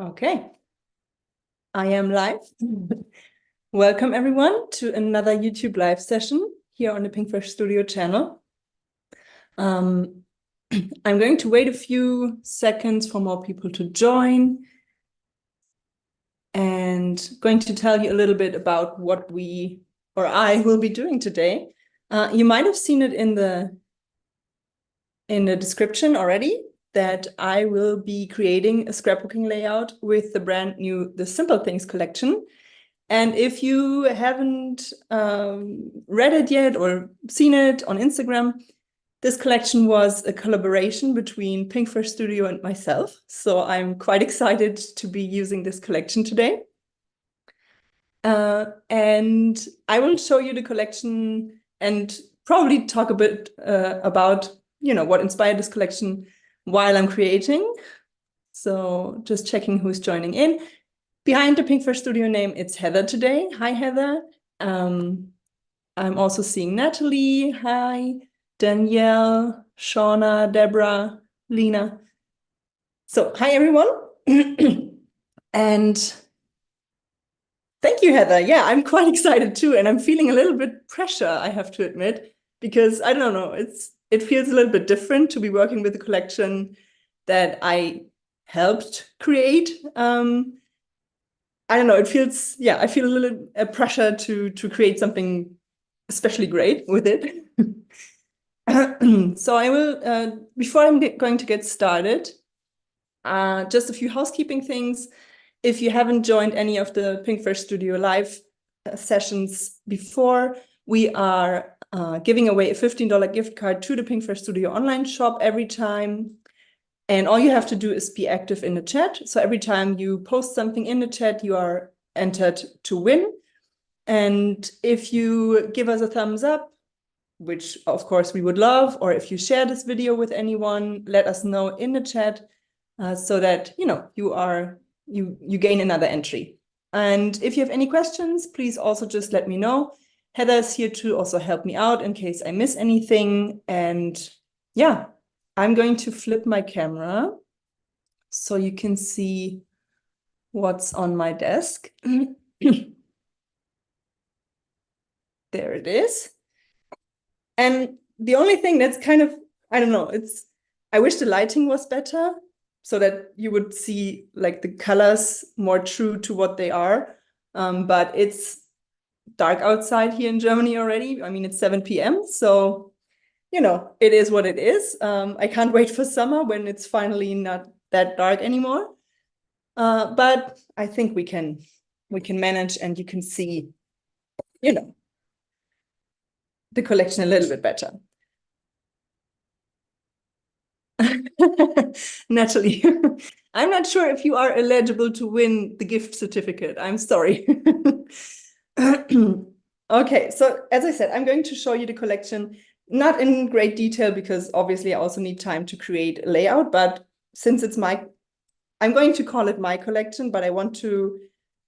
Okay, I am live. Welcome everyone to another YouTube live session here on the Pinkfresh Studio channel. I'm going to wait a few seconds for more people to join and going to tell you a little bit about what I will be doing today. You might have seen it in the description already, that I will be creating a scrapbooking layout with the brand new The Simple Things collection. And if you haven't read it yet or seen it on Instagram, this collection was a collaboration between Pinkfresh Studio and myself. So I'm quite excited to be using this collection today. And I will show you the collection and probably talk a bit about what inspired this collection while I'm creating. So just checking who's joining in. Behind the Pinkfresh Studio name, it's Heather today. Hi, Heather. I'm also seeing Natalie. Hi, Danielle, Shauna, Deborah, Lena. So hi, everyone. And thank you, Heather. Yeah, I'm quite excited too. And I'm feeling a little bit pressure, I have to admit, because I don't know, it feels a little bit different to be working with a collection that I helped create. I don't know, it feels, I feel a little pressure to create something especially great with it. So I will, before I'm going to get started, just a few housekeeping things. If you haven't joined any of the Pinkfresh Studio live sessions before, we are giving away a $15 gift card to the Pinkfresh Studio online shop every time. And all you have to do is be active in the chat. So every time you post something in the chat, you are entered to win. And if you give us a thumbs up, which of course we would love, or if you share this video with anyone, let us know in the chat so that you gain another entry. And if you have any questions, please also just let me know. Heather is here to also help me out in case I miss anything. And yeah, I'm going to flip my camera so you can see what's on my desk. There it is. And the only thing that's kind of, I don't know, I wish the lighting was better so that you would see like the colors more true to what they are. But it's dark outside here in Germany already. I mean, it's 7 p.m. So, it is what it is. I can't wait for summer when it's finally not that dark anymore. But I think we can manage, and you can see, the collection a little bit better. Natalie, I'm not sure if you are eligible to win the gift certificate. I'm sorry. Okay, so as I said, I'm going to show you the collection, not in great detail because obviously I also need time to create a layout, but since it's I'm going to call it my collection, but I want to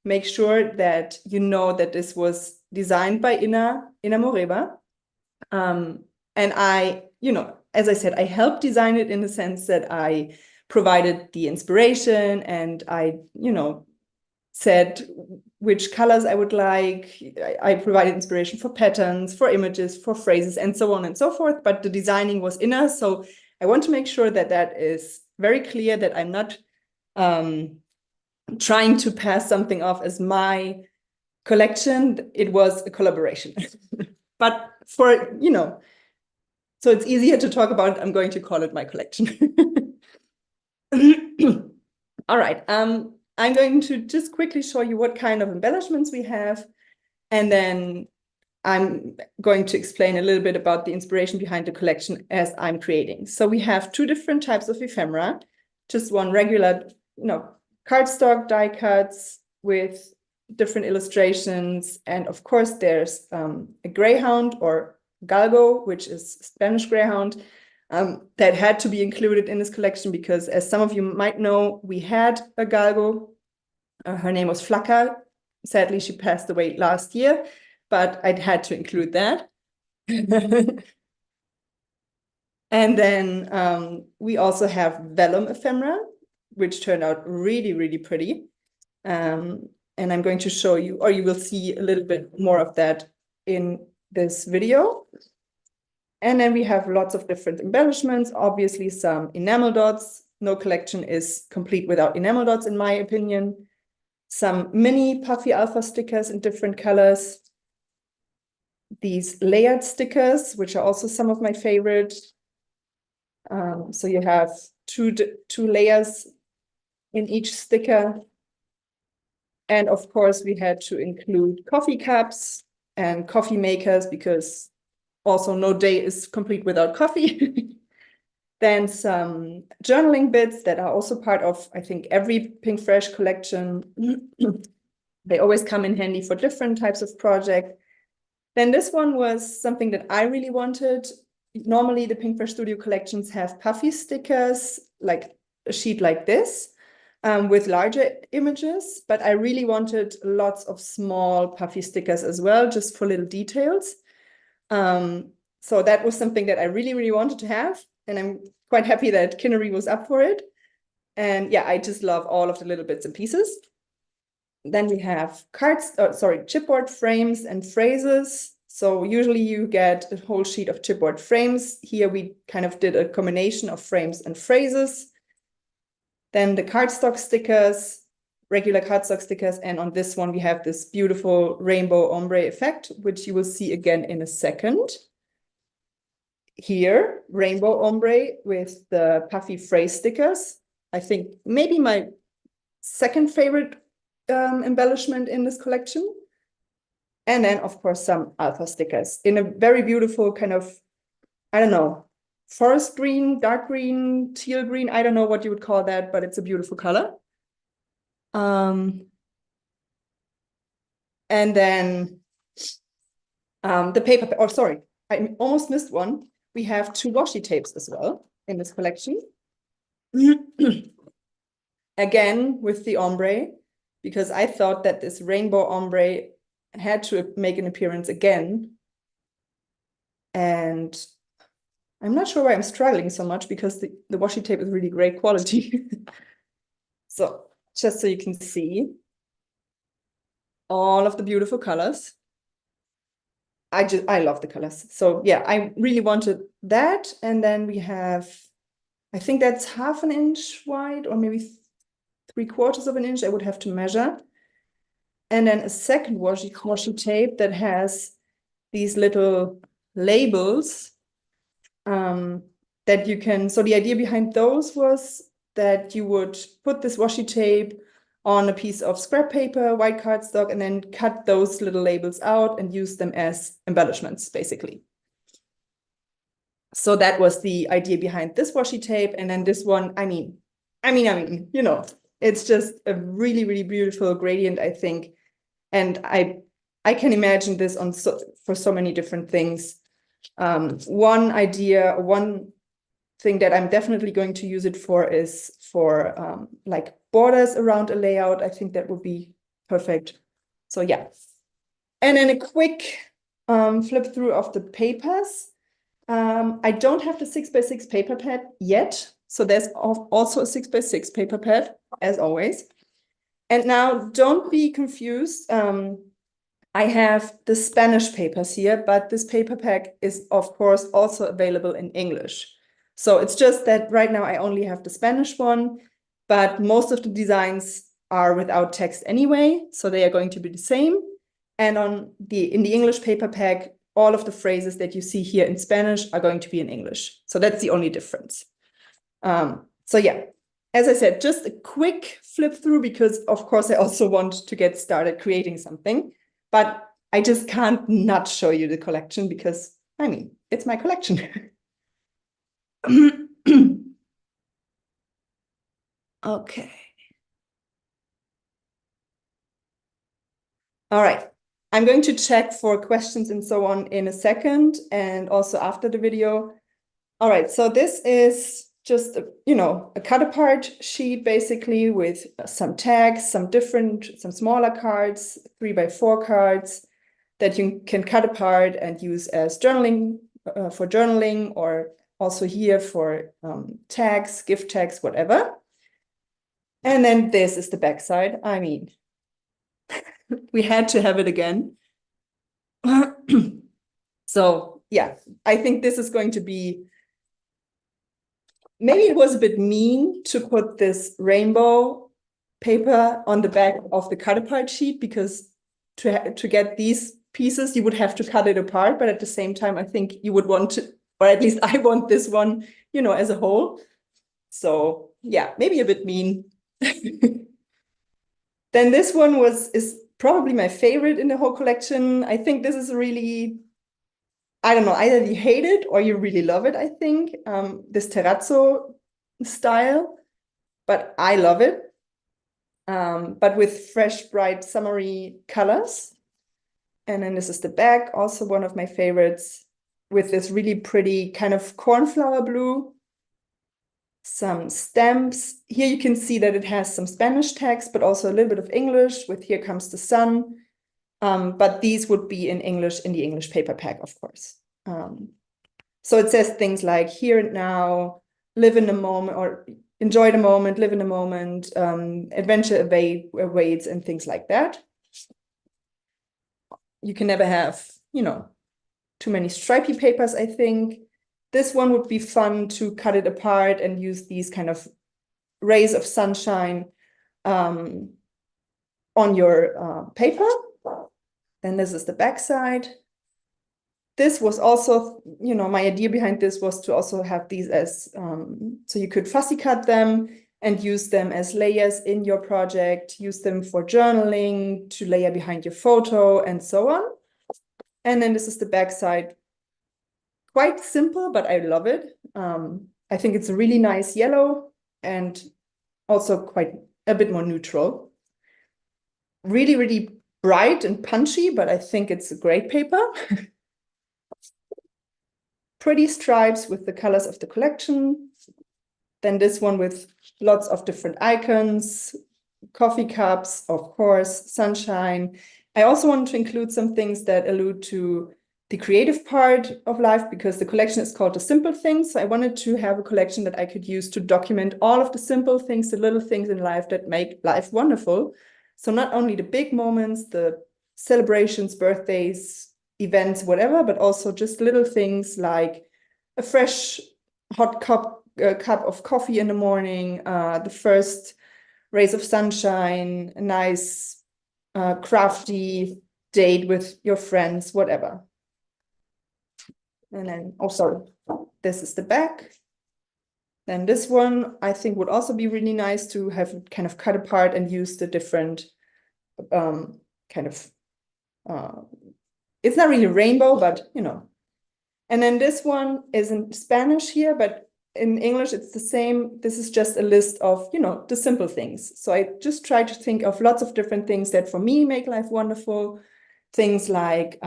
make sure that you know that this was designed by Inna Moreva. And I, as I said, I helped design it in the sense that I provided the inspiration and I, said which colors I would like. I provided inspiration for patterns, for images, for phrases, and so on and so forth. But the designing was Inna. So I want to make sure that that is very clear, that I'm not trying to pass something off as my collection. It was a collaboration. But for, so it's easier to talk about, I'm going to call it my collection. All right. I'm going to just quickly show you what kind of embellishments we have. And then I'm going to explain a little bit about the inspiration behind the collection as I'm creating. So we have two different types of ephemera, just one regular, cardstock die cuts with different illustrations. And of course, there's a greyhound or galgo, which is Spanish greyhound, that had to be included in this collection because, as some of you might know, we had a galgo. Her name was Flacca. Sadly, she passed away last year, but I had to include that. And then we also have vellum ephemera, which turned out really, really pretty. And I'm going to show you, or you will see a little bit more of that in this video. And then we have lots of different embellishments, obviously some enamel dots. No collection is complete without enamel dots, in my opinion. Some mini puffy alpha stickers in different colors. These layered stickers, which are also some of my favorite. So you have two layers in each sticker. And of course, we had to include coffee cups and coffee makers because also no day is complete without coffee. Then some journaling bits that are also part of, I think, every Pinkfresh collection. They always come in handy for different types of project. Then this one was something that I really wanted. Normally, the Pinkfresh Studio collections have puffy stickers, like a sheet like this, with larger images, but I really wanted lots of small puffy stickers as well, just for little details. So that was something that I really, really wanted to have. And I'm quite happy that Kinnery was up for it. And yeah, I just love all of the little bits and pieces. Then we have chipboard frames and phrases. So usually you get a whole sheet of chipboard frames. Here we kind of did a combination of frames and phrases. Then the cardstock stickers, regular cardstock stickers. And on this one, we have this beautiful rainbow ombre effect, which you will see again in a second. Here, rainbow ombre with the puffy phrase stickers. I think maybe my second favorite embellishment in this collection. And then, of course, some alpha stickers in a very beautiful kind of, I don't know, forest green, dark green, teal green. I don't know what you would call that, but it's a beautiful color. And then the paper, oh, sorry, I almost missed one. We have 2 washi tapes as well in this collection. Again, with the ombre, because I thought that this rainbow ombre had to make an appearance again. And I'm not sure why I'm struggling so much because the washi tape is really great quality. So just so you can see all of the beautiful colors. I love the colors. So yeah, I really wanted that. And then we have, I think that's 1/2 inch wide or maybe 3/4 of an inch. I would have to measure. And then a second washi tape that has these little labels that you can, so the idea behind those was that you would put this washi tape on a piece of scrap paper, white cardstock, and then cut those little labels out and use them as embellishments, basically. So that was the idea behind this washi tape. And then this one, I mean, you know, it's just a really, really beautiful gradient, I think. And I can imagine this on for so many different things. One thing that I'm definitely going to use it for is for like borders around a layout. I think that would be perfect. So yeah. And then a quick flip through of the papers. I don't have the 6x6 paper pad yet. So there's also a 6x6 paper pad, as always. And now don't be confused. I have the Spanish papers here, but this paper pack is, of course, also available in English. So it's just that right now I only have the Spanish one, but most of the designs are without text anyway, so they are going to be the same. And in the English paper pack, all of the phrases that you see here in Spanish are going to be in English. So that's the only difference. So yeah, as I said, just a quick flip through because, of course, I also want to get started creating something. But I just can't not show you the collection because, I mean, it's my collection. Okay. All right. I'm going to check for questions and so on in a second and also after the video. All right. So this is just, a cut apart sheet basically with some tags, some smaller cards, 3x4 cards that you can cut apart and use as journaling for journaling or also here for tags, gift tags, whatever. And then this is the backside. I mean, we had to have it again. So yeah, I think this is going to be, maybe it was a bit mean to put this rainbow paper on the back of the cut apart sheet, because to get these pieces, you would have to cut it apart. But at the same time, I think you would want to, or at least I want this one, you know, as a whole. So yeah, maybe a bit mean. Then this one is probably my favorite in the whole collection. I think this is really, I don't know, either you hate it or you really love it, I think. This terrazzo style, but I love it. But with fresh, bright, summery colors. And then this is the back, also one of my favorites, with this really pretty kind of cornflower blue. Some stamps. Here you can see that it has some Spanish text, but also a little bit of English with "Here comes the sun." But these would be in English, in the English paper pack, of course. So it says things like "Here and now," "Live in the moment," or "Enjoy the moment," "Live in the moment," "Adventure awaits," and things like that. You can never have, you know, too many stripy papers, I think. This one would be fun to cut it apart and use these kind of rays of sunshine on your paper. Then this is the back side. This was also, you know, my idea behind this was to also have these as, so you could fussy cut them and use them as layers in your project, use them for journaling, to layer behind your photo, and so on. And then this is the back side. Quite simple, but I love it. I think it's a really nice yellow and also quite a bit more neutral. Really, really bright and punchy, but I think it's a great paper. Pretty stripes with the colors of the collection. Then this one with lots of different icons, coffee cups, of course, sunshine. I also wanted to include some things that allude to the creative part of life, because the collection is called The Simple Things. So I wanted to have a collection that I could use to document all of the simple things, the little things in life that make life wonderful. So not only the big moments, the celebrations, birthdays, events, whatever, but also just little things like a fresh hot cup of coffee in the morning, the first rays of sunshine, a nice crafty date with your friends, whatever. And then, oh, sorry, this is the back. Then this one, I think, would also be really nice to have it kind of cut apart and use the different kind of, it's not really rainbow, but, you know. And then this one is in Spanish here, but in English, it's the same. This is just a list of, you know, the simple things. So I just try to think of lots of different things that for me make life wonderful. Things like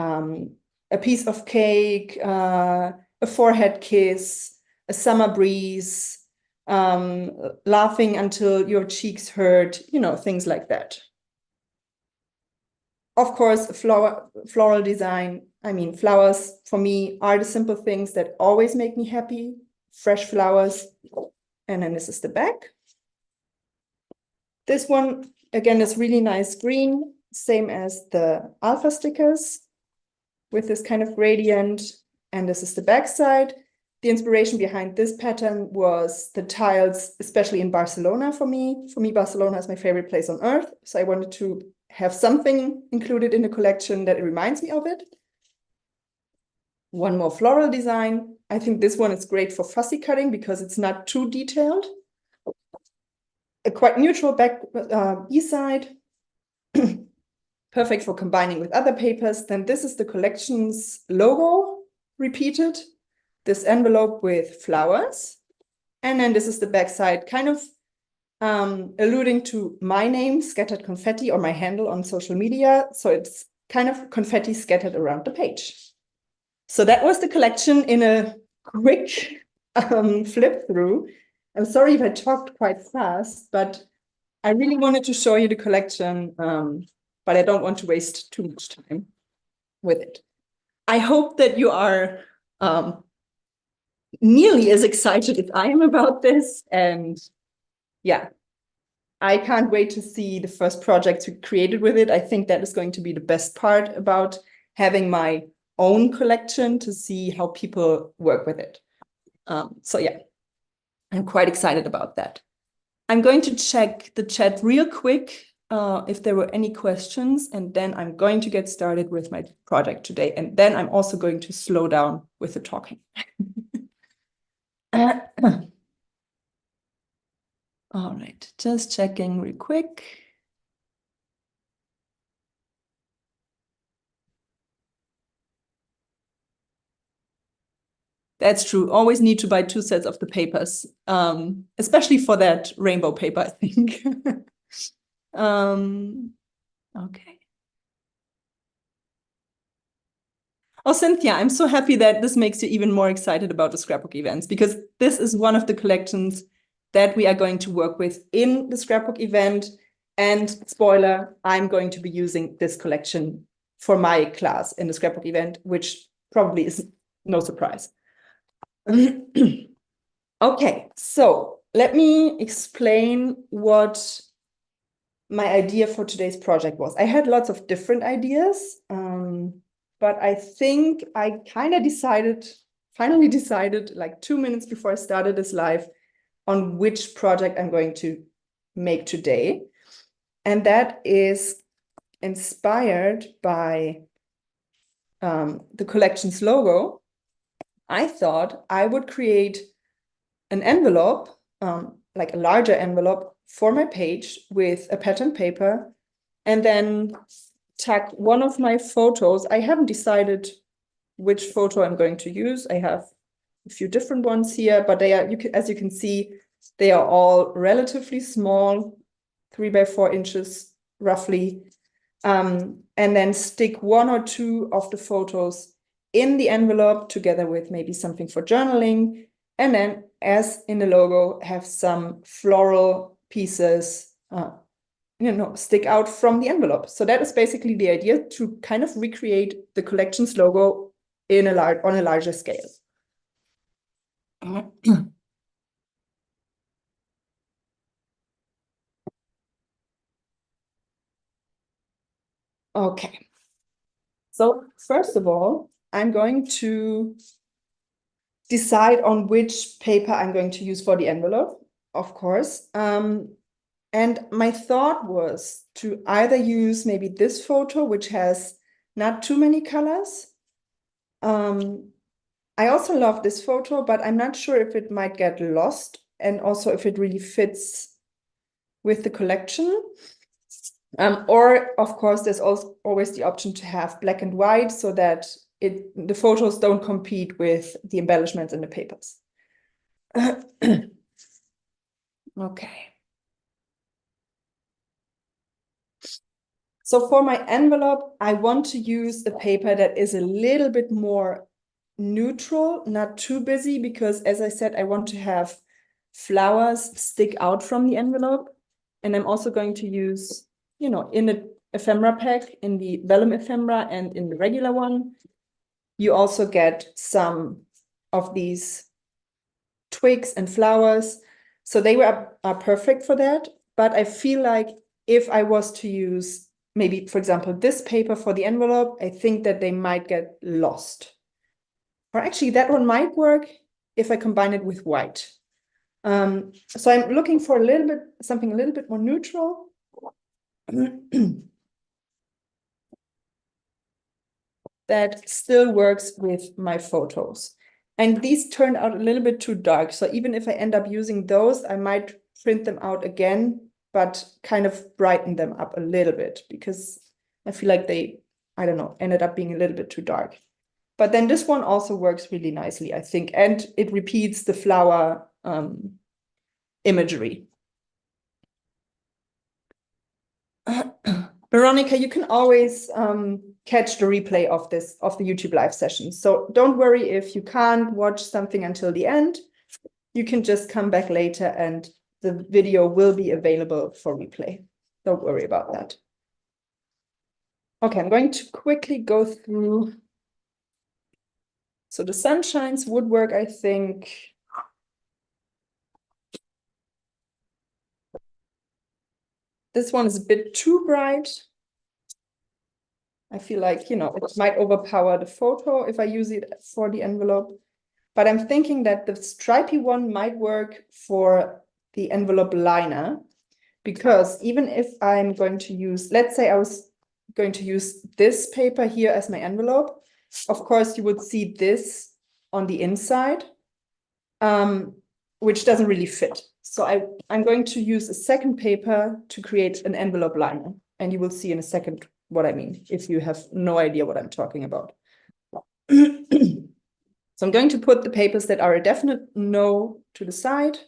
a piece of cake, a forehead kiss, a summer breeze, laughing until your cheeks hurt, you know, things like that. Of course, floral design. I mean, flowers for me are the simple things that always make me happy. Fresh flowers. And then this is the back. This one, again, is really nice green, same as the alpha stickers, with this kind of gradient. And this is the back side. The inspiration behind this pattern was the tiles, especially in Barcelona for me. For me, Barcelona is my favorite place on earth. So I wanted to have something included in the collection that reminds me of it. One more floral design. I think this one is great for fussy cutting because it's not too detailed. A quite neutral back B-side. Perfect for combining with other papers. Then this is the collection's logo repeated. This envelope with flowers. And then this is the back side, kind of alluding to my name, Scattered Confetti, or my handle on social media. So it's kind of confetti scattered around the page. So that was the collection in a quick flip through. I'm sorry if I talked quite fast, but I really wanted to show you the collection, but I don't want to waste too much time with it. I hope that you are nearly as excited as I am about this. And yeah, I can't wait to see the first projects we created with it. I think that is going to be the best part about having my own collection, to see how people work with it. So yeah, I'm quite excited about that. I'm going to check the chat real quick if there were any questions, and then I'm going to get started with my project today. And then I'm also going to slow down with the talking. All right, just checking real quick. That's true. Always need to buy 2 sets of the papers, especially for that rainbow paper, I think. Okay. Oh, Cynthia, I'm so happy that this makes you even more excited about the scrapbook events, because this is one of the collections that we are going to work with in the scrapbook event. And spoiler, I'm going to be using this collection for my class in the scrapbook event, which probably is no surprise. Okay, so let me explain what my idea for today's project was. I had lots of different ideas, but I think I finally decided like 2 minutes before I started this live on which project I'm going to make today. And that is inspired by the collection's logo. I thought I would create an envelope, like a larger envelope for my page with a pattern paper, and then tag one of my photos. I haven't decided which photo I'm going to use. I have a few different ones here, but they are, as you can see, they are all relatively small, 3 by 4 inches roughly. And then stick 1 or 2 of the photos in the envelope together with maybe something for journaling. And then, as in the logo, have some floral pieces, stick out from the envelope. So that is basically the idea, to kind of recreate the collection's logo on a larger scale. Okay. So first of all, I'm going to decide on which paper I'm going to use for the envelope, of course. And my thought was to either use maybe this photo, which has not too many colors. I also love this photo, but I'm not sure if it might get lost, and also if it really fits with the collection. Or, of course, there's also always the option to have black and white, so that the photos don't compete with the embellishments in the papers. Okay. So for my envelope, I want to use a paper that is a little bit more neutral, not too busy, because as I said, I want to have flowers stick out from the envelope. And I'm also going to use, in the ephemera pack, in the vellum ephemera and in the regular one, you also get some of these twigs and flowers. So they are perfect for that. But I feel like if I was to use maybe, for example, this paper for the envelope, I think that they might get lost. Or actually, that one might work if I combine it with white. So I'm looking for something a little bit more neutral. That still works with my photos. And these turned out a little bit too dark. So even if I end up using those, I might print them out again, but kind of brighten them up a little bit, because I feel like they, I don't know, ended up being a little bit too dark. But then this one also works really nicely, I think. And it repeats the flower imagery. Veronica, you can always catch the replay of the YouTube live session. So don't worry if you can't watch something until the end. You can just come back later and the video will be available for replay. Don't worry about that. Okay, I'm going to quickly go through. So the sunshines would work, I think. This one is a bit too bright. I feel like, you know, it might overpower the photo if I use it for the envelope. But I'm thinking that the stripy one might work for the envelope liner, because even if I'm going to use, let's say I was going to use this paper here as my envelope, of course you would see this on the inside, which doesn't really fit. So I'm going to use a second paper to create an envelope liner, and you will see in a second what I mean, if you have no idea what I'm talking about. So I'm going to put the papers that are a definite no to the side.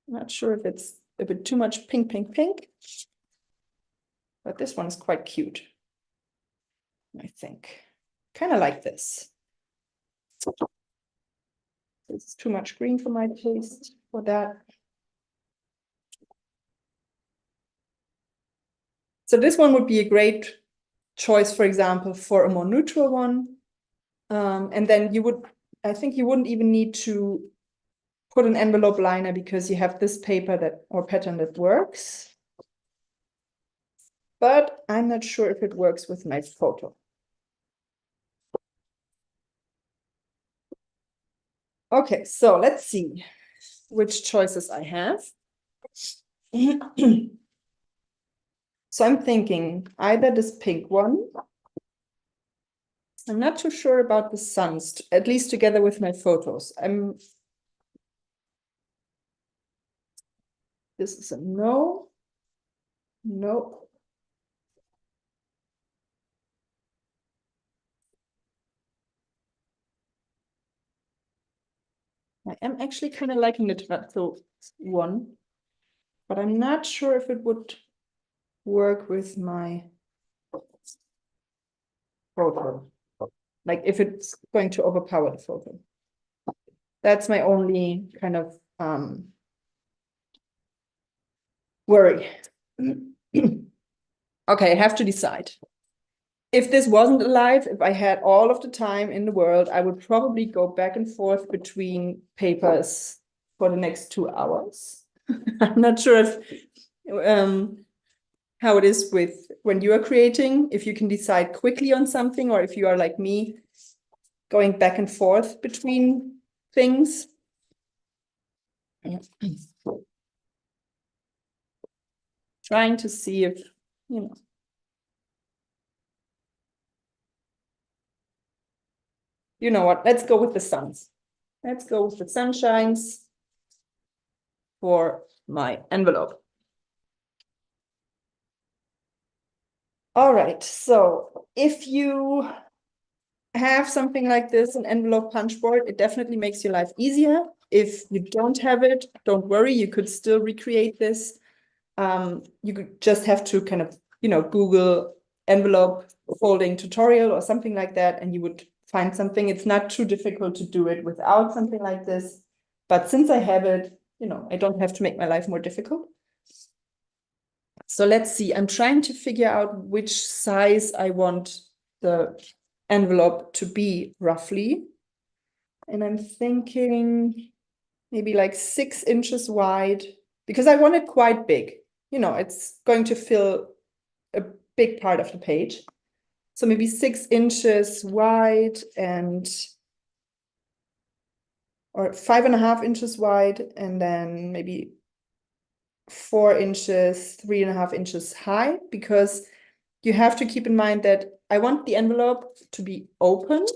Not sure if it's a bit too much pink, pink, pink, but this one is quite cute, I think. Kind of like this. This is too much green for my taste for that. So this one would be a great choice, for example, for a more neutral one. And then you would, I think you wouldn't even need to put an envelope liner because you have this paper that or pattern that works. But I'm not sure if it works with my photo. Okay, so let's see which choices I have. So I'm thinking either this pink one. I'm not too sure about the suns, at least together with my photos. This is a no. No. I am actually kind of liking the terrazzo one, but I'm not sure if it would work with my photo. Like if it's going to overpower the photo. That's my only kind of worry. Okay, I have to decide. If this wasn't alive, if I had all of the time in the world, I would probably go back and forth between papers for the next 2 hours. I'm not sure if how it is with when you are creating, if you can decide quickly on something, or if you are like me, going back and forth between things. Trying to see if, you know. You know what? Let's go with the suns. Let's go with the sunshines for my envelope. All right, so if you have something like this, an envelope punch board, it definitely makes your life easier. If you don't have it, don't worry, you could still recreate this. You could just have to kind of, you know, Google envelope folding tutorial or something like that, and you would find something. It's not too difficult to do it without something like this. But since I have it, you know, I don't have to make my life more difficult. So let's see, I'm trying to figure out which size I want the envelope to be roughly. And I'm thinking maybe like 6 inches wide, because I want it quite big. You know, it's going to fill a big part of the page. So maybe 6 inches wide or 5.5 inches wide, and then maybe 4 inches, 3.5 inches high, because you have to keep in mind that I want the envelope to be open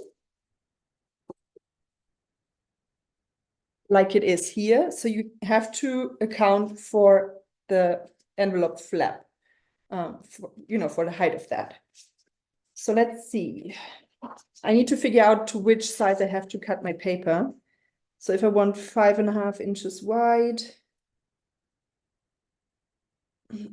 like it is here. So you have to account for the envelope flap, you know, for the height of that. So let's see. I need to figure out to which size I have to cut my paper. So if I want 5.5 inches wide, okay,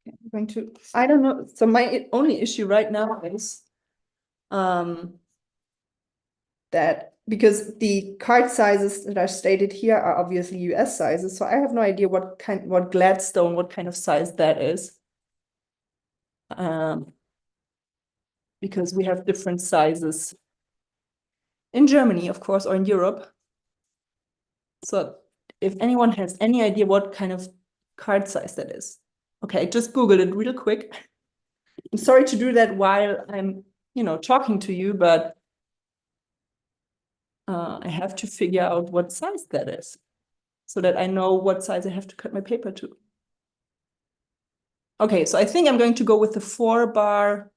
I'm going to, I don't know. So my only issue right now is that because the card sizes that are stated here are obviously US sizes, so I have no idea what Gladstone, what kind of size that is. because we have different sizes in Germany, of course, or in Europe. So if anyone has any idea what kind of card size that is. Okay, just Googled it real quick. I'm sorry to do that while I'm, talking to you, but I have to figure out what size that is so that I know what size I have to cut my paper to. Okay, so I think I'm going to go with the 4-bar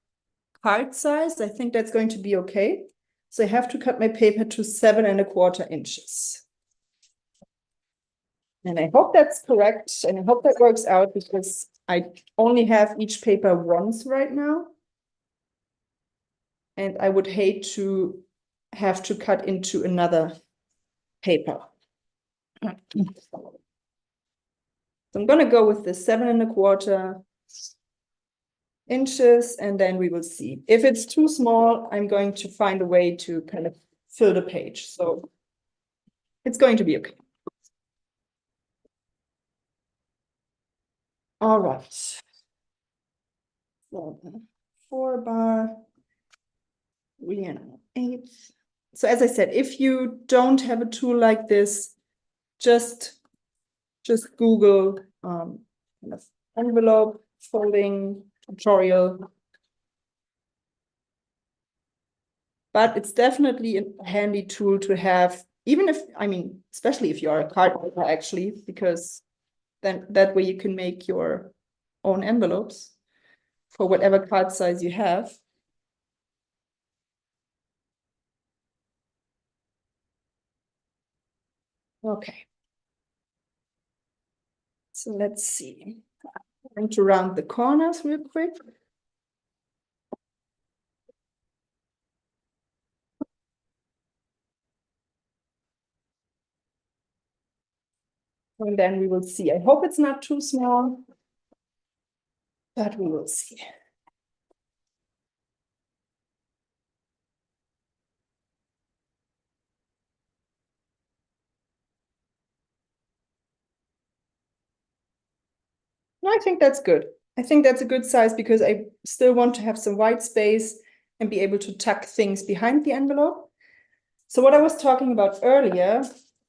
card size. I think that's going to be okay. So I have to cut my paper to 7¼ inches. And I hope that's correct. And I hope that works out because I only have each paper once right now. And I would hate to have to cut into another paper. So I'm going to go with the 7¼ inches, and then we will see. If it's too small, I'm going to find a way to kind of fill the page. So it's going to be okay. All right. So 4-bar, 3⅛. So as I said, if you don't have a tool like this, just Google kind of envelope folding tutorial. But it's definitely a handy tool to have, even if, especially if you're a card maker actually, because then that way you can make your own envelopes for whatever card size you have. Okay. So let's see. I'm going to round the corners real quick. And then we will see. I hope it's not too small, but we will see. No, I think that's good. I think that's a good size because I still want to have some white space and be able to tuck things behind the envelope. So what I was talking about earlier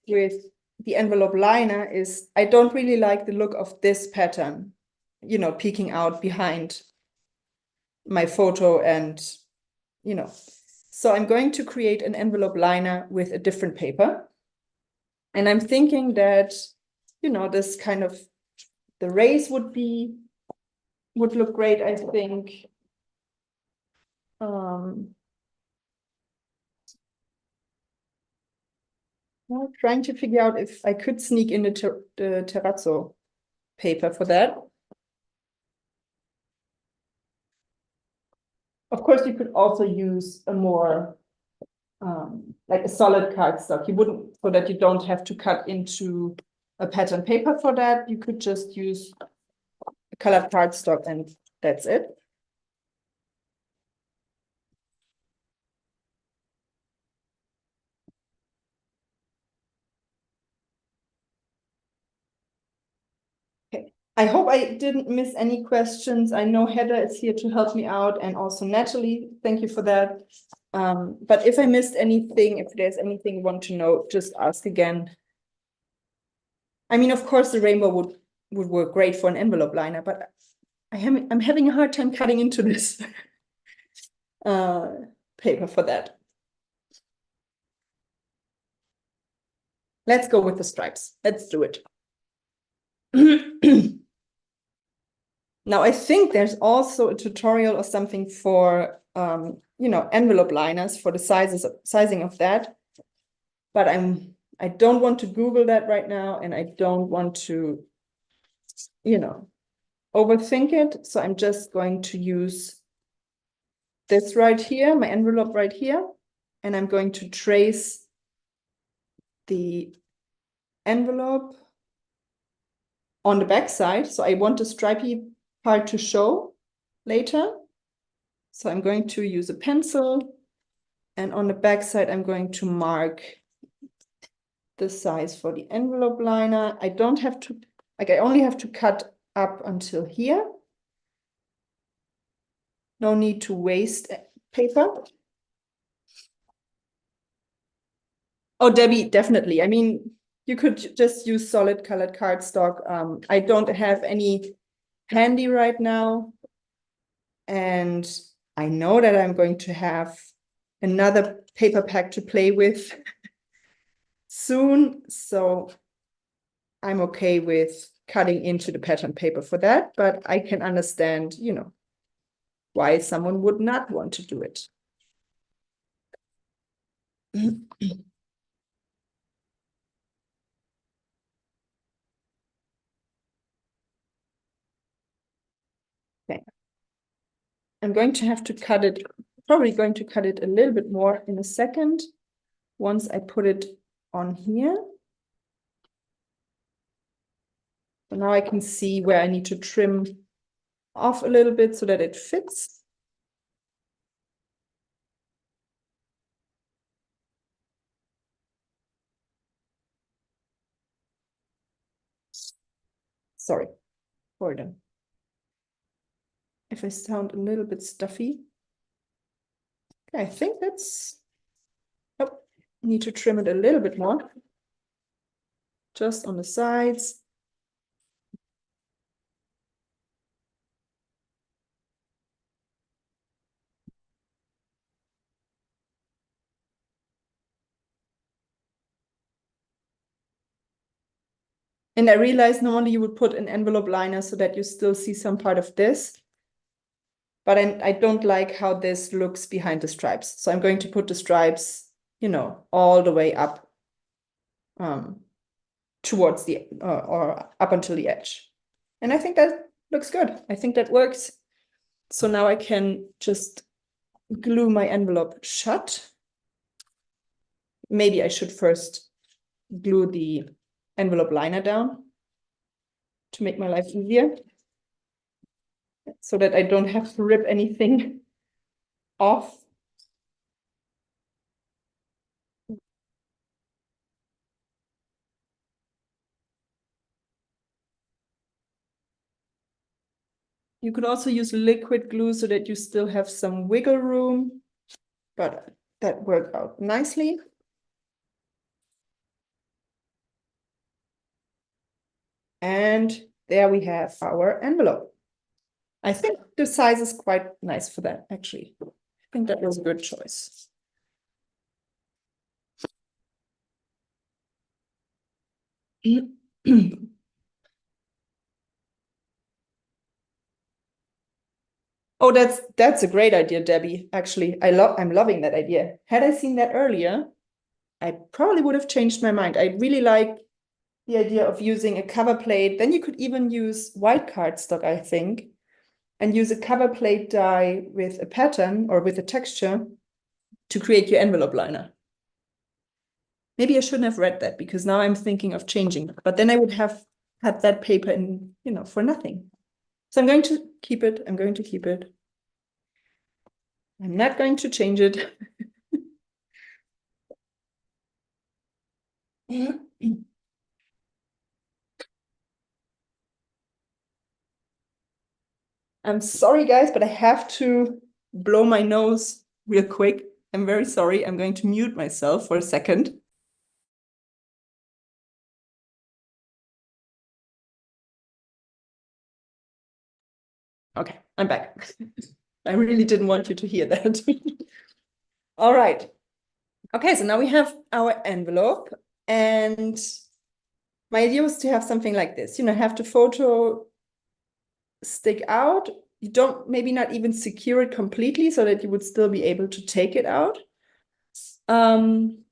with the envelope liner is I don't really like the look of this pattern, peeking out behind my photo and, So I'm going to create an envelope liner with a different paper. And I'm thinking that, this kind of, the rays would look great, I think. Well, trying to figure out if I could sneak in the terrazzo paper for that. Of course, you could also use a more like a solid cardstock. You wouldn't, so that you don't have to cut into a pattern paper for that. You could just use a colored cardstock and that's it. Okay. I hope I didn't miss any questions. I know Heather is here to help me out, and also Natalie. Thank you for that. But if I missed anything, if there's anything you want to know, just ask again. Of course, the rainbow would work great for an envelope liner, but I'm having a hard time cutting into this paper for that. Let's go with the stripes. Let's do it. Now, I think there's also a tutorial or something for, envelope liners for the sizing of that. But I don't want to Google that right now, and I don't want to, overthink it. So I'm just going to use this right here, my envelope right here, and I'm going to trace the envelope on the back side. So I want the stripy part to show later. So I'm going to use a pencil, and on the back side, I'm going to mark the size for the envelope liner. I don't have to, I only have to cut up until here. No need to waste paper. Oh, Debbie, definitely. I mean, you could just use solid colored cardstock. I don't have any handy right now. And I know that I'm going to have another paper pack to play with soon. So I'm okay with cutting into the pattern paper for that, but I can understand, why someone would not want to do it. Okay. I'm going to have to cut it, probably going to cut it a little bit more in a second, once I put it on here. So now I can see where I need to trim off a little bit so that it fits. Sorry, pardon. If I sound a little bit stuffy. Okay, I think that's, oh, need to trim it a little bit more. Just on the sides. And I realized normally you would put an envelope liner so that you still see some part of this. But I don't like how this looks behind the stripes. So I'm going to put the stripes, all the way up towards the, or up until the edge. And I think that looks good. I think that works. So now I can just glue my envelope shut. Maybe I should first glue the envelope liner down to make my life easier, so that I don't have to rip anything off. You could also use liquid glue so that you still have some wiggle room, but that worked out nicely. And there we have our envelope. I think the size is quite nice for that, actually. I think that was a good choice. Oh, that's a great idea, Debbie. Actually, I'm loving that idea. Had I seen that earlier, I probably would have changed my mind. I really like the idea of using a cover plate. Then you could even use white cardstock, I think, and use a cover plate die with a pattern or with a texture to create your envelope liner. Maybe I shouldn't have read that, because now I'm thinking of changing it, but then I would have had that paper in, for nothing. So I'm going to keep it. I'm going to keep it. I'm not going to change it. I'm sorry, guys, but I have to blow my nose real quick. I'm very sorry. I'm going to mute myself for a second. Okay, I'm back. I really didn't want you to hear that. All right. Okay, so now we have our envelope, and my idea was to have something like this. Have the photo stick out. You don't, maybe not even secure it completely so that you would still be able to take it out. And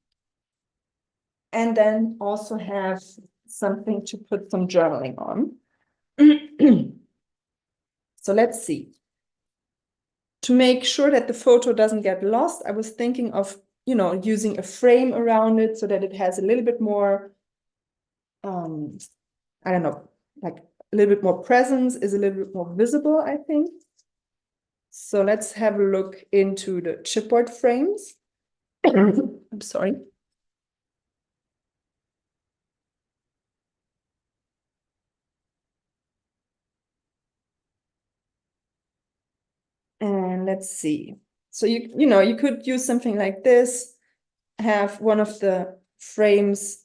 then also have something to put some journaling on. So let's see. To make sure that the photo doesn't get lost, I was thinking of, using a frame around it so that it has a little bit more, I don't know, like a little bit more presence, is a little bit more visible, I think. So let's have a look into the chipboard frames. I'm sorry. And let's see. So you could use something like this, have one of the frames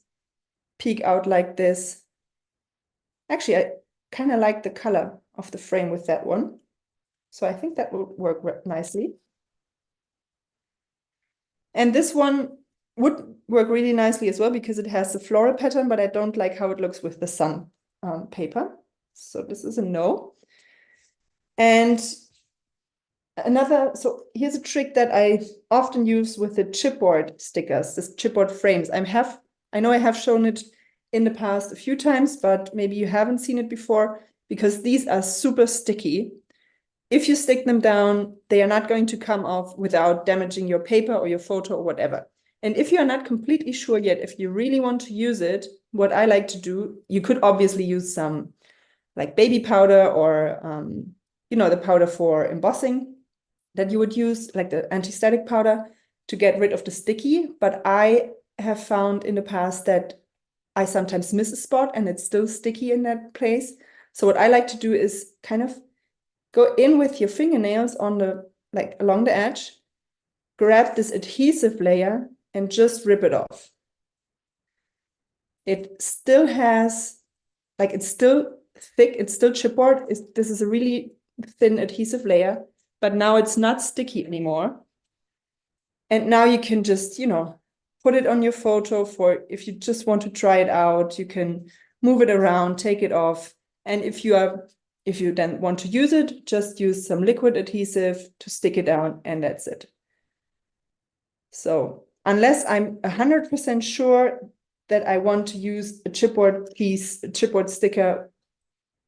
peek out like this. Actually, I kind of like the color of the frame with that one. So I think that will work nicely. And this one would work really nicely as well because it has the floral pattern, but I don't like how it looks with the sun paper. So this is a no. And so here's a trick that I often use with the chipboard stickers, this chipboard frames. I know I have shown it in the past a few times, but maybe you haven't seen it before because these are super sticky. If you stick them down, they are not going to come off without damaging your paper or your photo or whatever. And if you're not completely sure yet, if you really want to use it, what I like to do, you could obviously use some like baby powder or, the powder for embossing that you would use, like the anti-static powder, to get rid of the sticky. But I have found in the past that I sometimes miss a spot and it's still sticky in that place. So what I like to do is kind of go in with your fingernails on along the edge, grab this adhesive layer and just rip it off. It still has, it's still thick, it's still chipboard. This is a really thin adhesive layer, but now it's not sticky anymore. And now you can just, put it on your photo for if you just want to try it out, you can move it around, take it off. And if you then want to use it, just use some liquid adhesive to stick it down and that's it. So unless I'm 100% sure that I want to use a chipboard sticker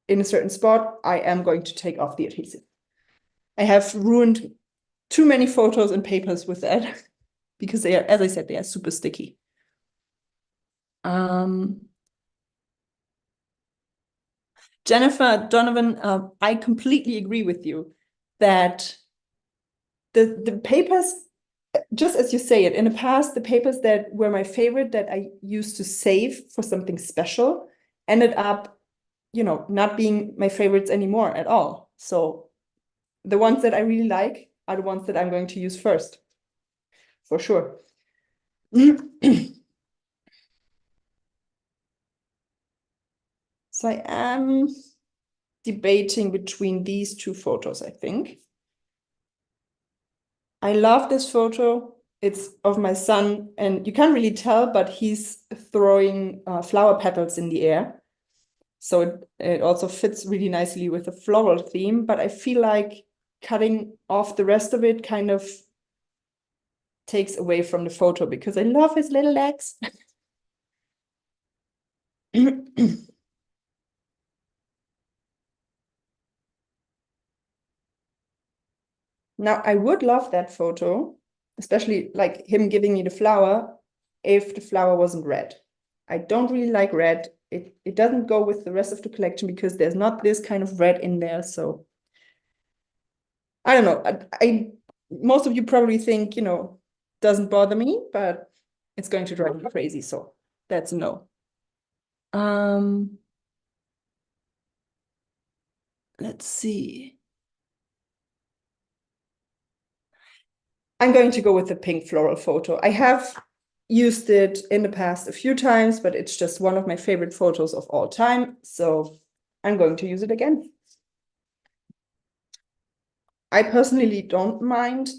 in a certain spot, I am going to take off the adhesive. I have ruined too many photos and papers with that because they are, as I said, they are super sticky. Jennifer Donovan, I completely agree with you that the papers, just as you say it, in the past, the papers that were my favorite that I used to save for something special ended up, not being my favorites anymore at all. So the ones that I really like are the ones that I'm going to use first, for sure. So I am debating between these two photos, I think. I love this photo. It's of my son, and you can't really tell, but he's throwing flower petals in the air. So it also fits really nicely with the floral theme, but I feel like cutting off the rest of it kind of takes away from the photo because I love his little legs. Now, I would love that photo, especially like him giving me the flower, if the flower wasn't red. I don't really like red. It doesn't go with the rest of the collection because there's not this kind of red in there. So I don't know. Most of you probably think, doesn't bother me, but it's going to drive me crazy. So that's a no. Let's see. I'm going to go with the pink floral photo. I have used it in the past a few times, but it's just one of my favorite photos of all time. So I'm going to use it again. I personally don't mind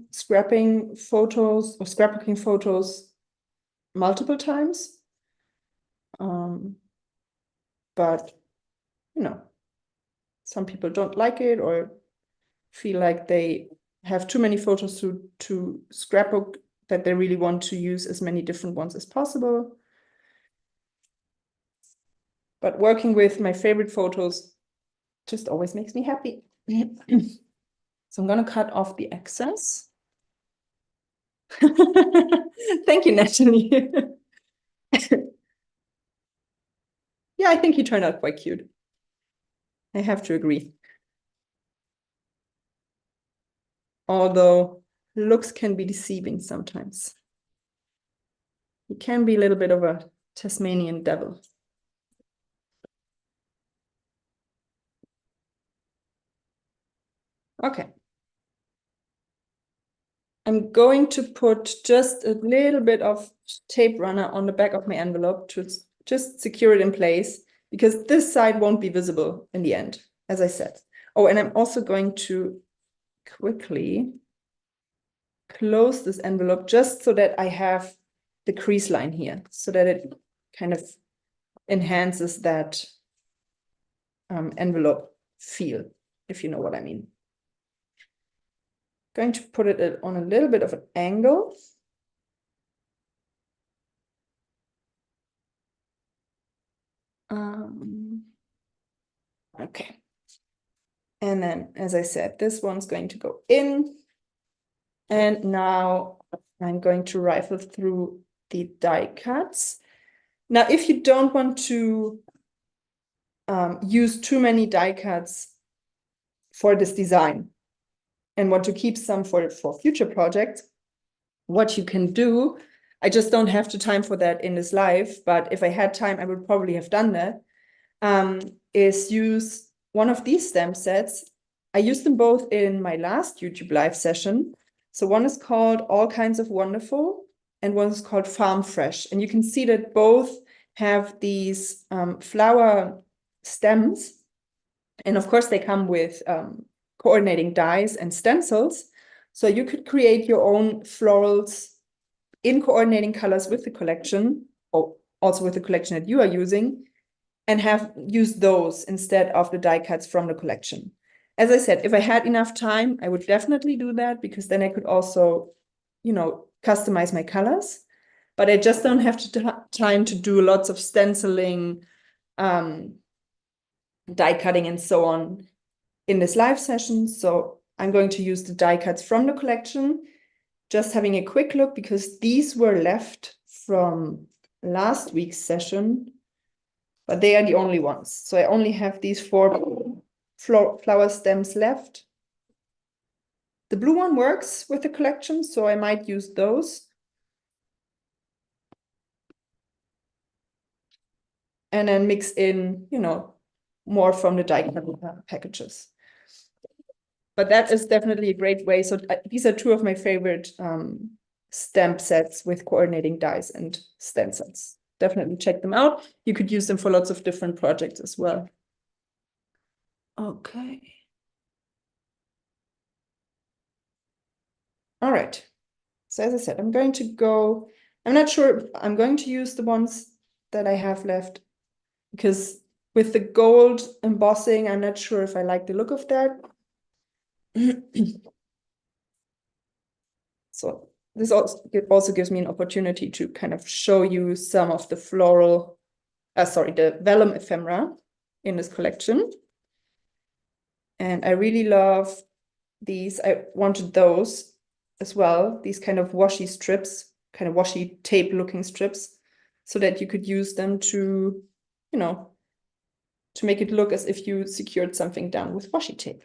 scrapping photos or scrapbooking photos multiple times. But, some people don't like it or feel like they have too many photos to scrapbook that they really want to use as many different ones as possible. But working with my favorite photos just always makes me happy. So I'm going to cut off the excess. Thank you, Natalie. Yeah, I think he turned out quite cute. I have to agree. Although looks can be deceiving sometimes. He can be a little bit of a Tasmanian devil. Okay, I'm going to put just a little bit of tape runner on the back of my envelope to just secure it in place, because this side won't be visible in the end, as I said. Oh, and I'm also going to quickly close this envelope just so that I have the crease line here, so that it kind of enhances that envelope feel, if you know what I mean. Going to put it on a little bit of an angle. Okay. And then, as I said, this one's going to go in. And now I'm going to rifle through the die cuts. Now, if you don't want to use too many die cuts for this design and want to keep some for future projects, what you can do, I just don't have the time for that in this live, but if I had time, I would probably have done that, is use one of these stamp sets. I used them both in my last YouTube live session. So one is called All Kinds of Wonderful, and one is called Farm Fresh. And you can see that both have these flower stems. And of course, they come with coordinating dies and stencils. So you could create your own florals in coordinating colors with the collection, or also with the collection that you are using, and have used those instead of the die cuts from the collection. As I said, if I had enough time, I would definitely do that, because then I could also, you know, customize my colors. But I just don't have time to do lots of stenciling, die cutting, and so on in this live session. So I'm going to use the die cuts from the collection, just having a quick look, because these were left from last week's session, but they are the only ones. So I only have these 4 flower stems left. The blue one works with the collection, so I might use those. And then mix in, you know, more from the die packages. But that is definitely a great way. So these are 2 of my favorite stamp sets with coordinating dies and stencils. Definitely check them out. You could use them for lots of different projects as well. Okay. All right. So as I said, I'm not sure I'm going to use the ones that I have left, because with the gold embossing, I'm not sure if I like the look of that. So this also gives me an opportunity to kind of show you some of the the vellum ephemera in this collection. And I really love these. I wanted those as well, these kind of washi strips, kind of washi tape looking strips, so that you could use them to, you know, to make it look as if you secured something down with washi tape.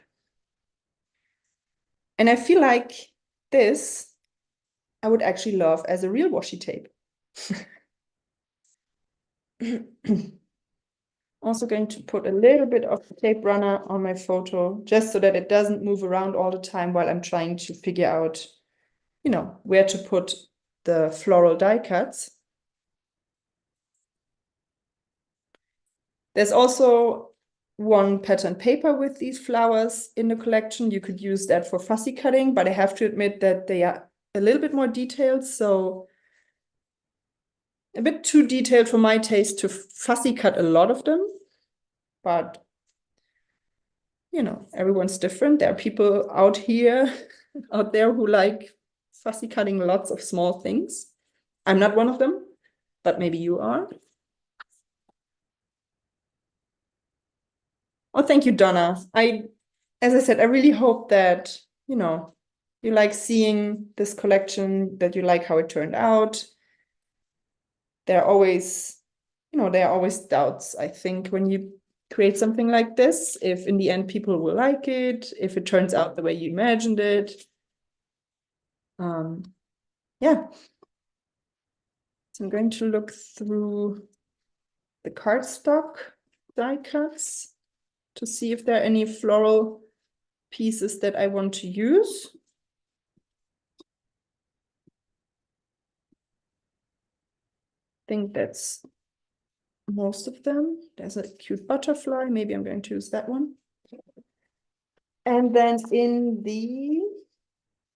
And I feel like this I would actually love as a real washi tape. Also going to put a little bit of tape runner on my photo, just so that it doesn't move around all the time while I'm trying to figure out, you know, where to put the floral die cuts. There's also one pattern paper with these flowers in the collection. You could use that for fussy cutting, but I have to admit that they are a little bit more detailed, so a bit too detailed for my taste to fussy cut a lot of them. But, you know, everyone's different. There are people out there who like fussy cutting lots of small things. I'm not one of them, but maybe you are. Oh, thank you, Donna. As I said, I really hope that, you know, you like seeing this collection, that you like how it turned out. There are always doubts, I think, when you create something like this, if in the end people will like it, if it turns out the way you imagined it. Yeah. So I'm going to look through the cardstock die cuts to see if there are any floral pieces that I want to use. think that's most of them. There's a cute butterfly. Maybe I'm going to use that one. And then in the,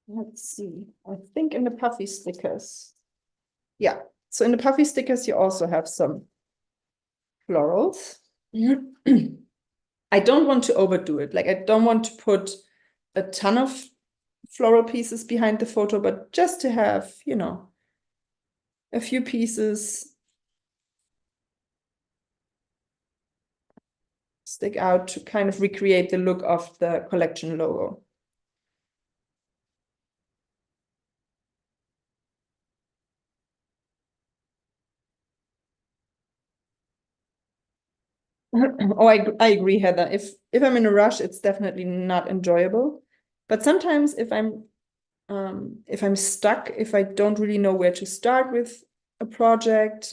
let's see, I think in the puffy stickers. Yeah, so in the puffy stickers, you also have some florals. I don't want to overdo it. Like, I don't want to put a ton of floral pieces behind the photo, but just to have, you know, a few pieces stick out to kind of recreate the look of the collection logo. Oh, I agree, Heather. If I'm in a rush, it's definitely not enjoyable. But sometimes if I'm stuck, if I don't really know where to start with a project,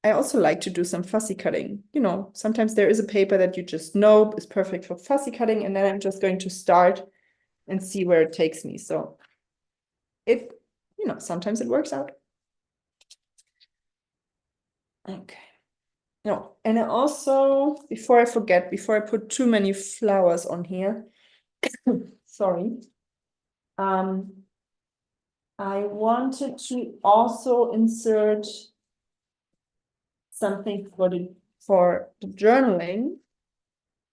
I also like to do some fussy cutting. You know, sometimes there is a paper that you just know is perfect for fussy cutting, and then I'm just going to start and see where it takes me. So you know, sometimes it works out. Okay. No, and I also, before I forget, before I put too many flowers on here, sorry, I wanted to also insert something for the journaling.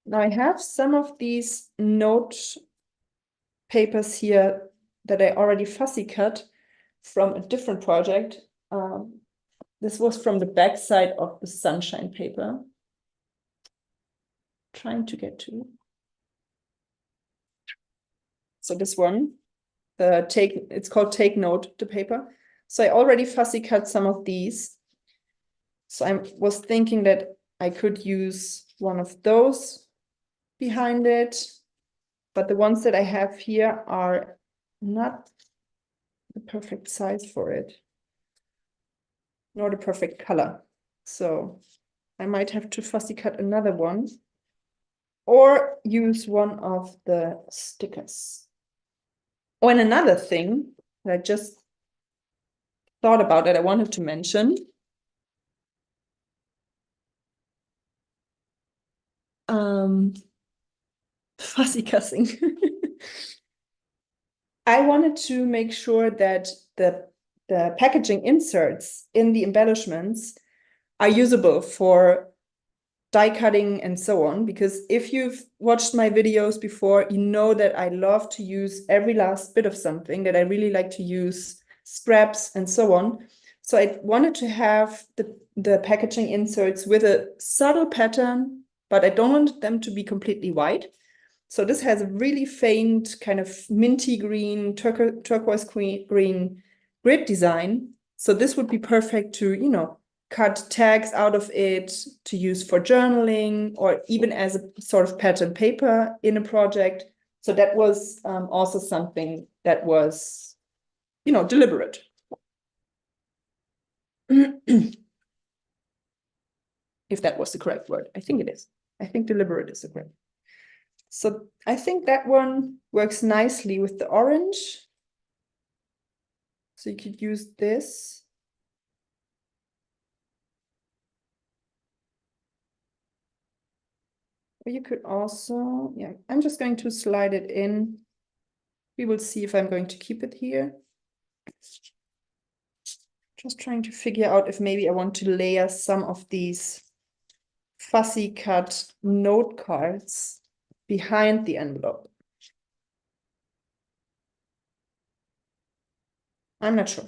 Now I have some of these note papers here that I already fussy cut from a different project. This was from the back side of the sunshine paper. Trying to get to. So this one, it's called Take Note, the paper. So I already fussy cut some of these. So I was thinking that I could use one of those behind it, but the ones that I have here are not the perfect size for it, nor the perfect color. So I might have to fussy cut another one or use one of the stickers. Oh, and another thing that I just thought about that I wanted to mention. Fussy cussing. I wanted to make sure that the packaging inserts in the embellishments are usable for die cutting and so on, because if you've watched my videos before, you know that I love to use every last bit of something, that I really like to use scraps and so on. So I wanted to have the packaging inserts with a subtle pattern, but I don't want them to be completely white. So this has a really faint kind of minty green, turquoise green grid design. So this would be perfect to, you know, cut tags out of it to use for journaling or even as a sort of pattern paper in a project. So that was also something that was, you know, deliberate. If that was the correct word. I think it is. I think deliberate is the correct. So I think that one works nicely with the orange. So you could use this. Or you could also, yeah, I'm just going to slide it in. We will see if I'm going to keep it here. Just trying to figure out if maybe I want to layer some of these fussy cut note cards behind the envelope. I'm not sure.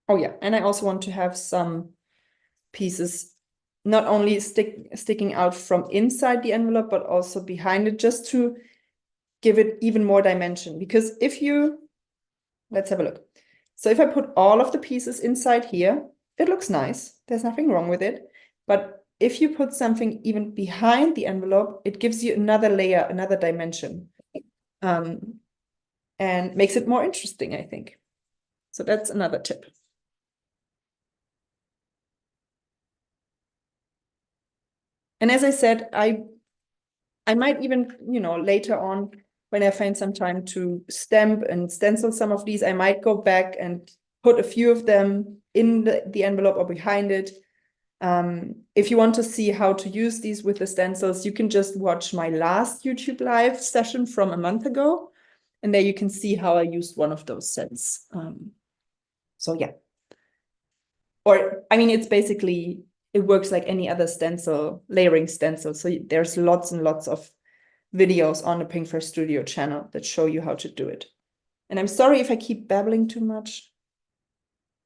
Oh yeah, and I also want to have some pieces not only sticking out from inside the envelope, but also behind it, just to give it even more dimension. Because if you, let's have a look. So if I put all of the pieces inside here, it looks nice. There's nothing wrong with it. But if you put something even behind the envelope, it gives you another layer, another dimension, and makes it more interesting, I think. So that's another tip. And as I said, I might even, you know, later on when I find some time to stamp and stencil some of these, I might go back and put a few of them in the envelope or behind it. If you want to see how to use these with the stencils, you can just watch my last YouTube live session from a month ago. And there you can see how I used one of those sets. So yeah. Or, I mean, it's basically, it works like any other stencil, layering stencil. So there's lots and lots of videos on the Pinkfresh Studio channel that show you how to do it. And I'm sorry if I keep babbling too much.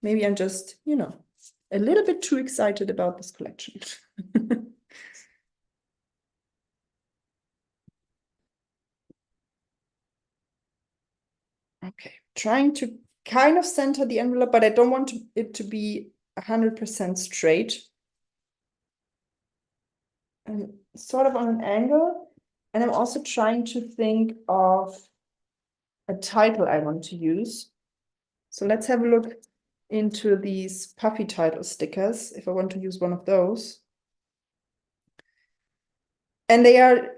Maybe I'm just, you know, a little bit too excited about this collection. Okay, trying to kind of center the envelope, but I don't want it to be 100% straight. I'm sort of on an angle, and I'm also trying to think of a title I want to use. So let's have a look into these puffy title stickers, if I want to use one of those. And they are,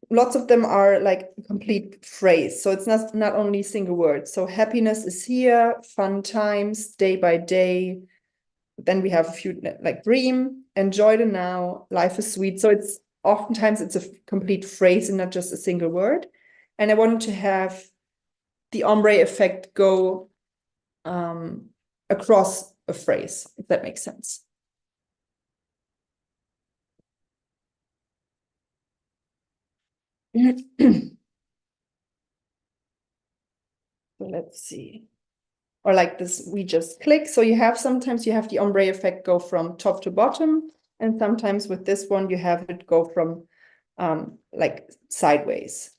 lots of them are like a complete phrase. So it's not only single words. So happiness is here, fun times, day by day. Then we have a few like dream, enjoy the now, life is sweet. So it's oftentimes it's a complete phrase and not just a single word. And I wanted to have the ombre effect go across a phrase, if that makes sense. So let's see. Or like this, we just click. So you have, sometimes you have the ombre effect go from top to bottom. And sometimes with this one, you have it go from like sideways.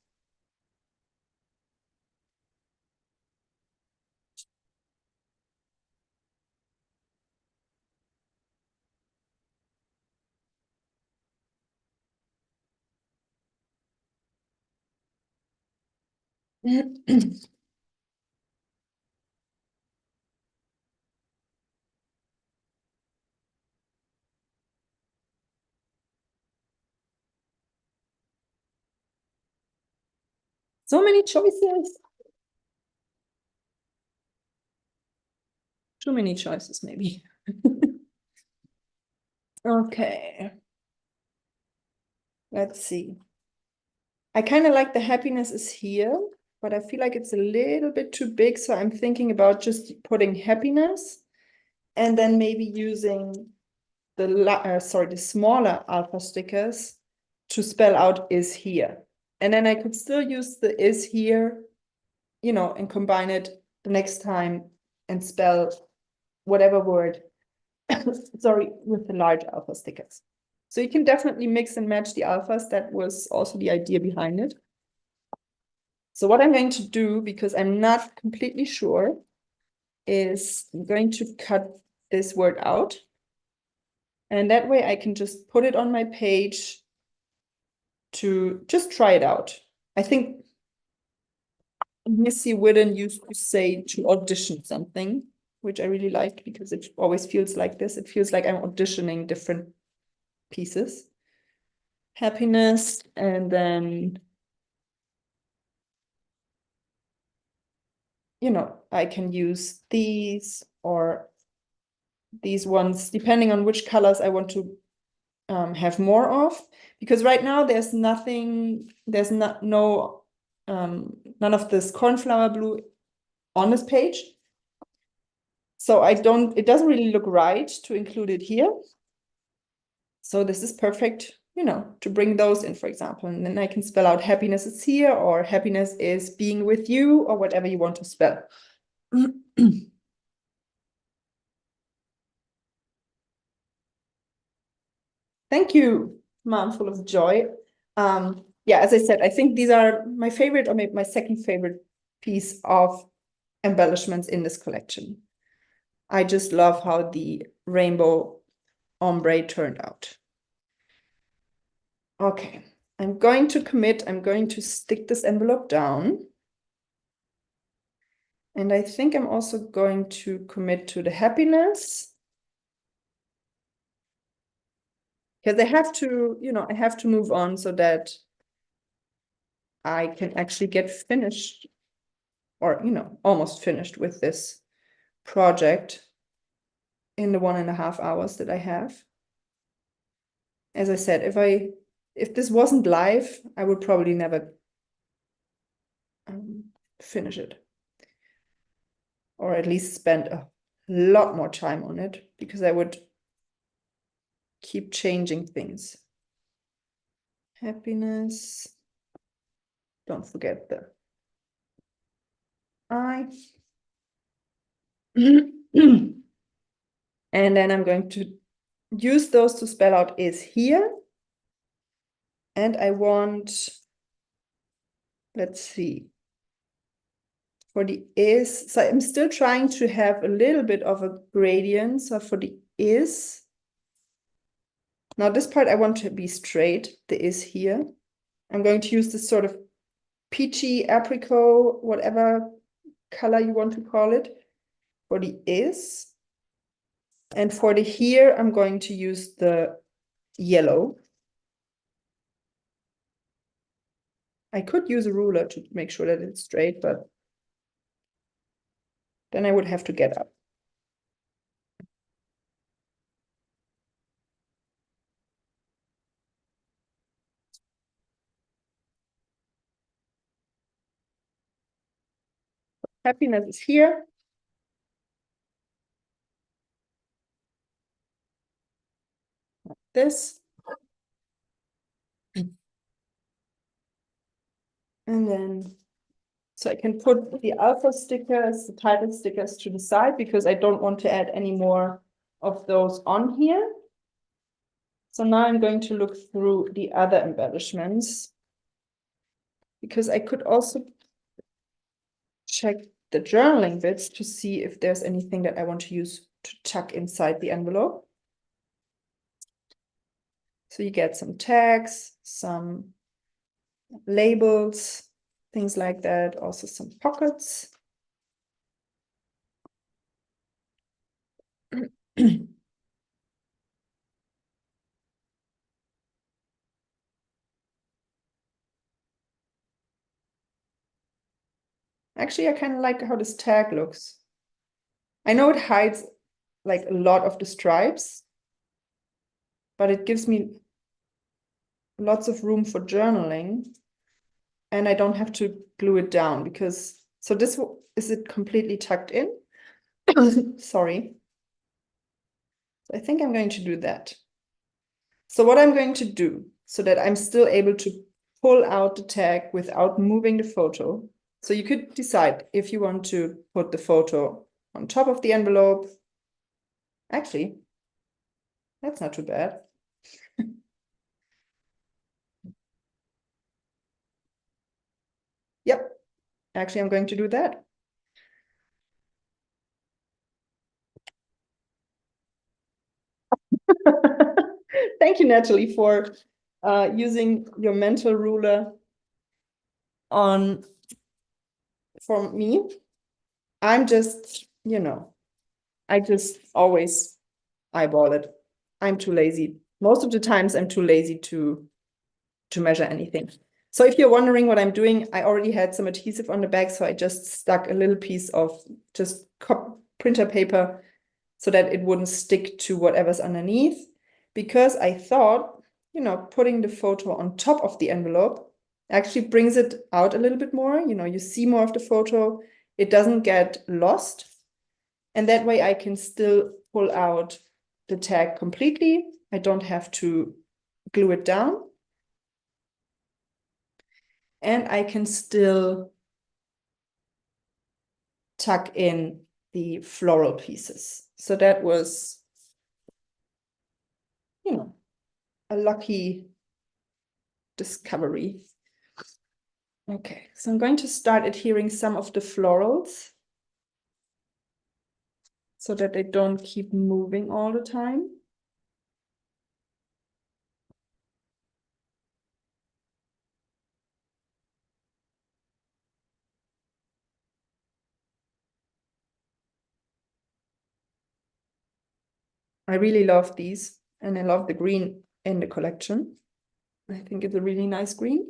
So many choices. Too many choices, maybe. Okay. Let's see. I kind of like the happiness is here, but I feel like it's a little bit too big. So I'm thinking about just putting happiness and then maybe using the smaller alpha stickers to spell out is here. And then I could still use the is here, you know, and combine it the next time and spell whatever word, sorry, with the large alpha stickers. So you can definitely mix and match the alphas. That was also the idea behind it. So what I'm going to do, because I'm not completely sure, is I'm going to cut this word out. And that way I can just put it on my page to just try it out. I think Missy Whidden used to say to audition something, which I really like because it always feels like this. It feels like I'm auditioning different pieces. Happiness, and then, you know, I can use these or these ones, depending on which colors I want to have more of. Because right now there's nothing, there's not no none of this cornflower blue on this page. So it doesn't really look right to include it here. So this is perfect, you know, to bring those in, for example. And then I can spell out happiness is here, or happiness is being with you, or whatever you want to spell. Thank you, Mom, full of joy. Yeah, as I said, I think these are my favorite, or maybe my second favorite piece of embellishments in this collection. I just love how the rainbow ombre turned out. Okay, I'm going to commit. I'm going to stick this envelope down. And I think I'm also going to commit to the happiness. Because I have to, you know, I have to move on so that I can actually get finished, or, almost finished with this project in the 1.5 hours that I have. As I said, if this wasn't live, I would probably never finish it, or at least spend a lot more time on it, because I would keep changing things. Happiness. Don't forget the I. And then I'm going to use those to spell out is here. And I want, let's see, for the is, so I'm still trying to have a little bit of a gradient. So for the is, now this part I want to be straight, the is here. I'm going to use this sort of peachy, apricot, whatever color you want to call it, for the is. And for the here, I'm going to use the yellow. I could use a ruler to make sure that it's straight, but then I would have to get up. Happiness is here. Like this. And then, so I can put the alpha stickers, the title stickers to the side, because I don't want to add any more of those on here. So now I'm going to look through the other embellishments, because I could also check the journaling bits to see if there's anything that I want to use to tuck inside the envelope. So you get some tags, some labels, things like that, also some pockets. Actually, I kind of like how this tag looks. I know it hides like a lot of the stripes, but it gives me lots of room for journaling, and I don't have to glue it down, because, so this is it completely tucked in? Sorry. So I think I'm going to do that. So what I'm going to do, so that I'm still able to pull out the tag without moving the photo. So you could decide if you want to put the photo on top of the envelope. Actually, that's not too bad. Yep, actually, I'm going to do that. Thank you, Natalie, for using your mental ruler on for me. I'm just, I just always eyeball it. I'm too lazy. Most of the times I'm too lazy to measure anything. So if you're wondering what I'm doing, I already had some adhesive on the back, so I just stuck a little piece of just printer paper so that it wouldn't stick to whatever's underneath, because I thought, putting the photo on top of the envelope actually brings it out a little bit more. You see more of the photo, it doesn't get lost, and that way I can still pull out the tag completely. I don't have to glue it down. And I can still tuck in the floral pieces. So that was, a lucky discovery. Okay, so I'm going to start adhering some of the florals so that they don't keep moving all the time. I really love these, and I love the green in the collection. I think it's a really nice green.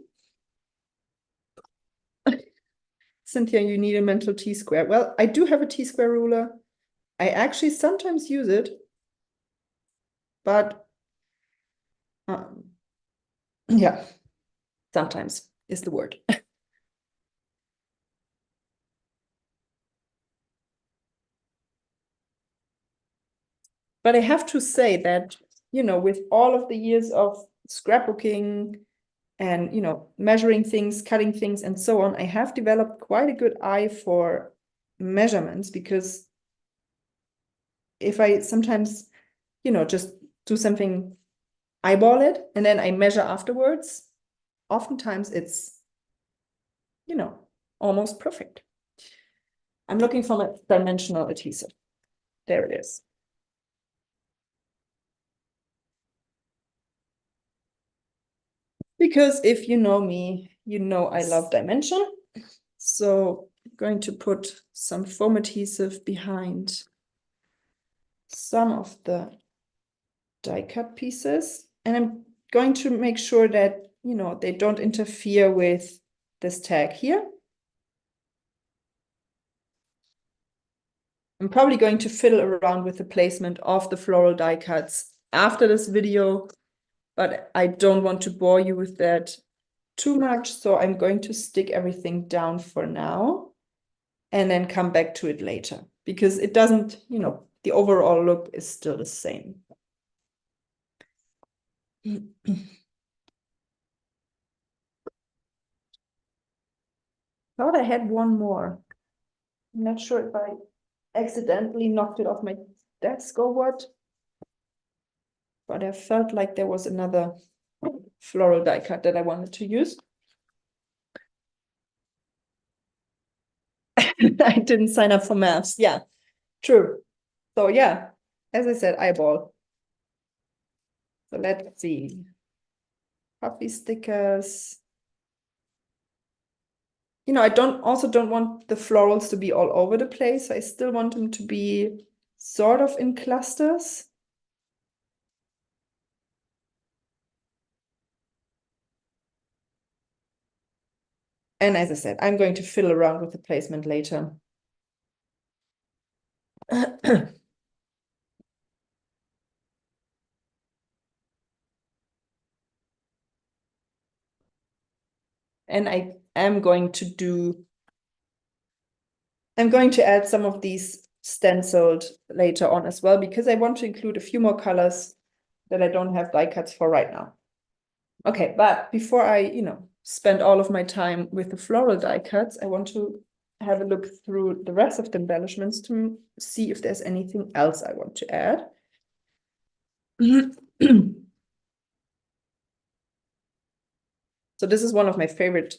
Cynthia, you need a mental T-square. Well, I do have a T-square ruler. I actually sometimes use it, but yeah, sometimes is the word. But I have to say that, with all of the years of scrapbooking and, measuring things, cutting things, and so on, I have developed quite a good eye for measurements, because if I sometimes, just do something, eyeball it, and then I measure afterwards, oftentimes it's, almost perfect. I'm looking for my dimensional adhesive. There it is. Because if you know me, you know I love dimension. So I'm going to put some foam adhesive behind some of the die cut pieces. And I'm going to make sure that, they don't interfere with this tag here. I'm probably going to fiddle around with the placement of the floral die cuts after this video, but I don't want to bore you with that too much. So I'm going to stick everything down for now and then come back to it later, because it doesn't, the overall look is still the same. Thought I had one more. I'm not sure if I accidentally knocked it off my desk or what, but I felt like there was another floral die cut that I wanted to use. I didn't sign up for maths. Yeah, true. So yeah, as I said, eyeball. So let's see. Puffy stickers. I don't want the florals to be all over the place. I still want them to be sort of in clusters. And as I said, I'm going to fiddle around with the placement later. And I'm going to add some of these stenciled later on as well, because I want to include a few more colors that I don't have die cuts for right now. Okay, but before I, spend all of my time with the floral die cuts, I want to have a look through the rest of the embellishments to see if there's anything else I want to add. So this is one of my favorite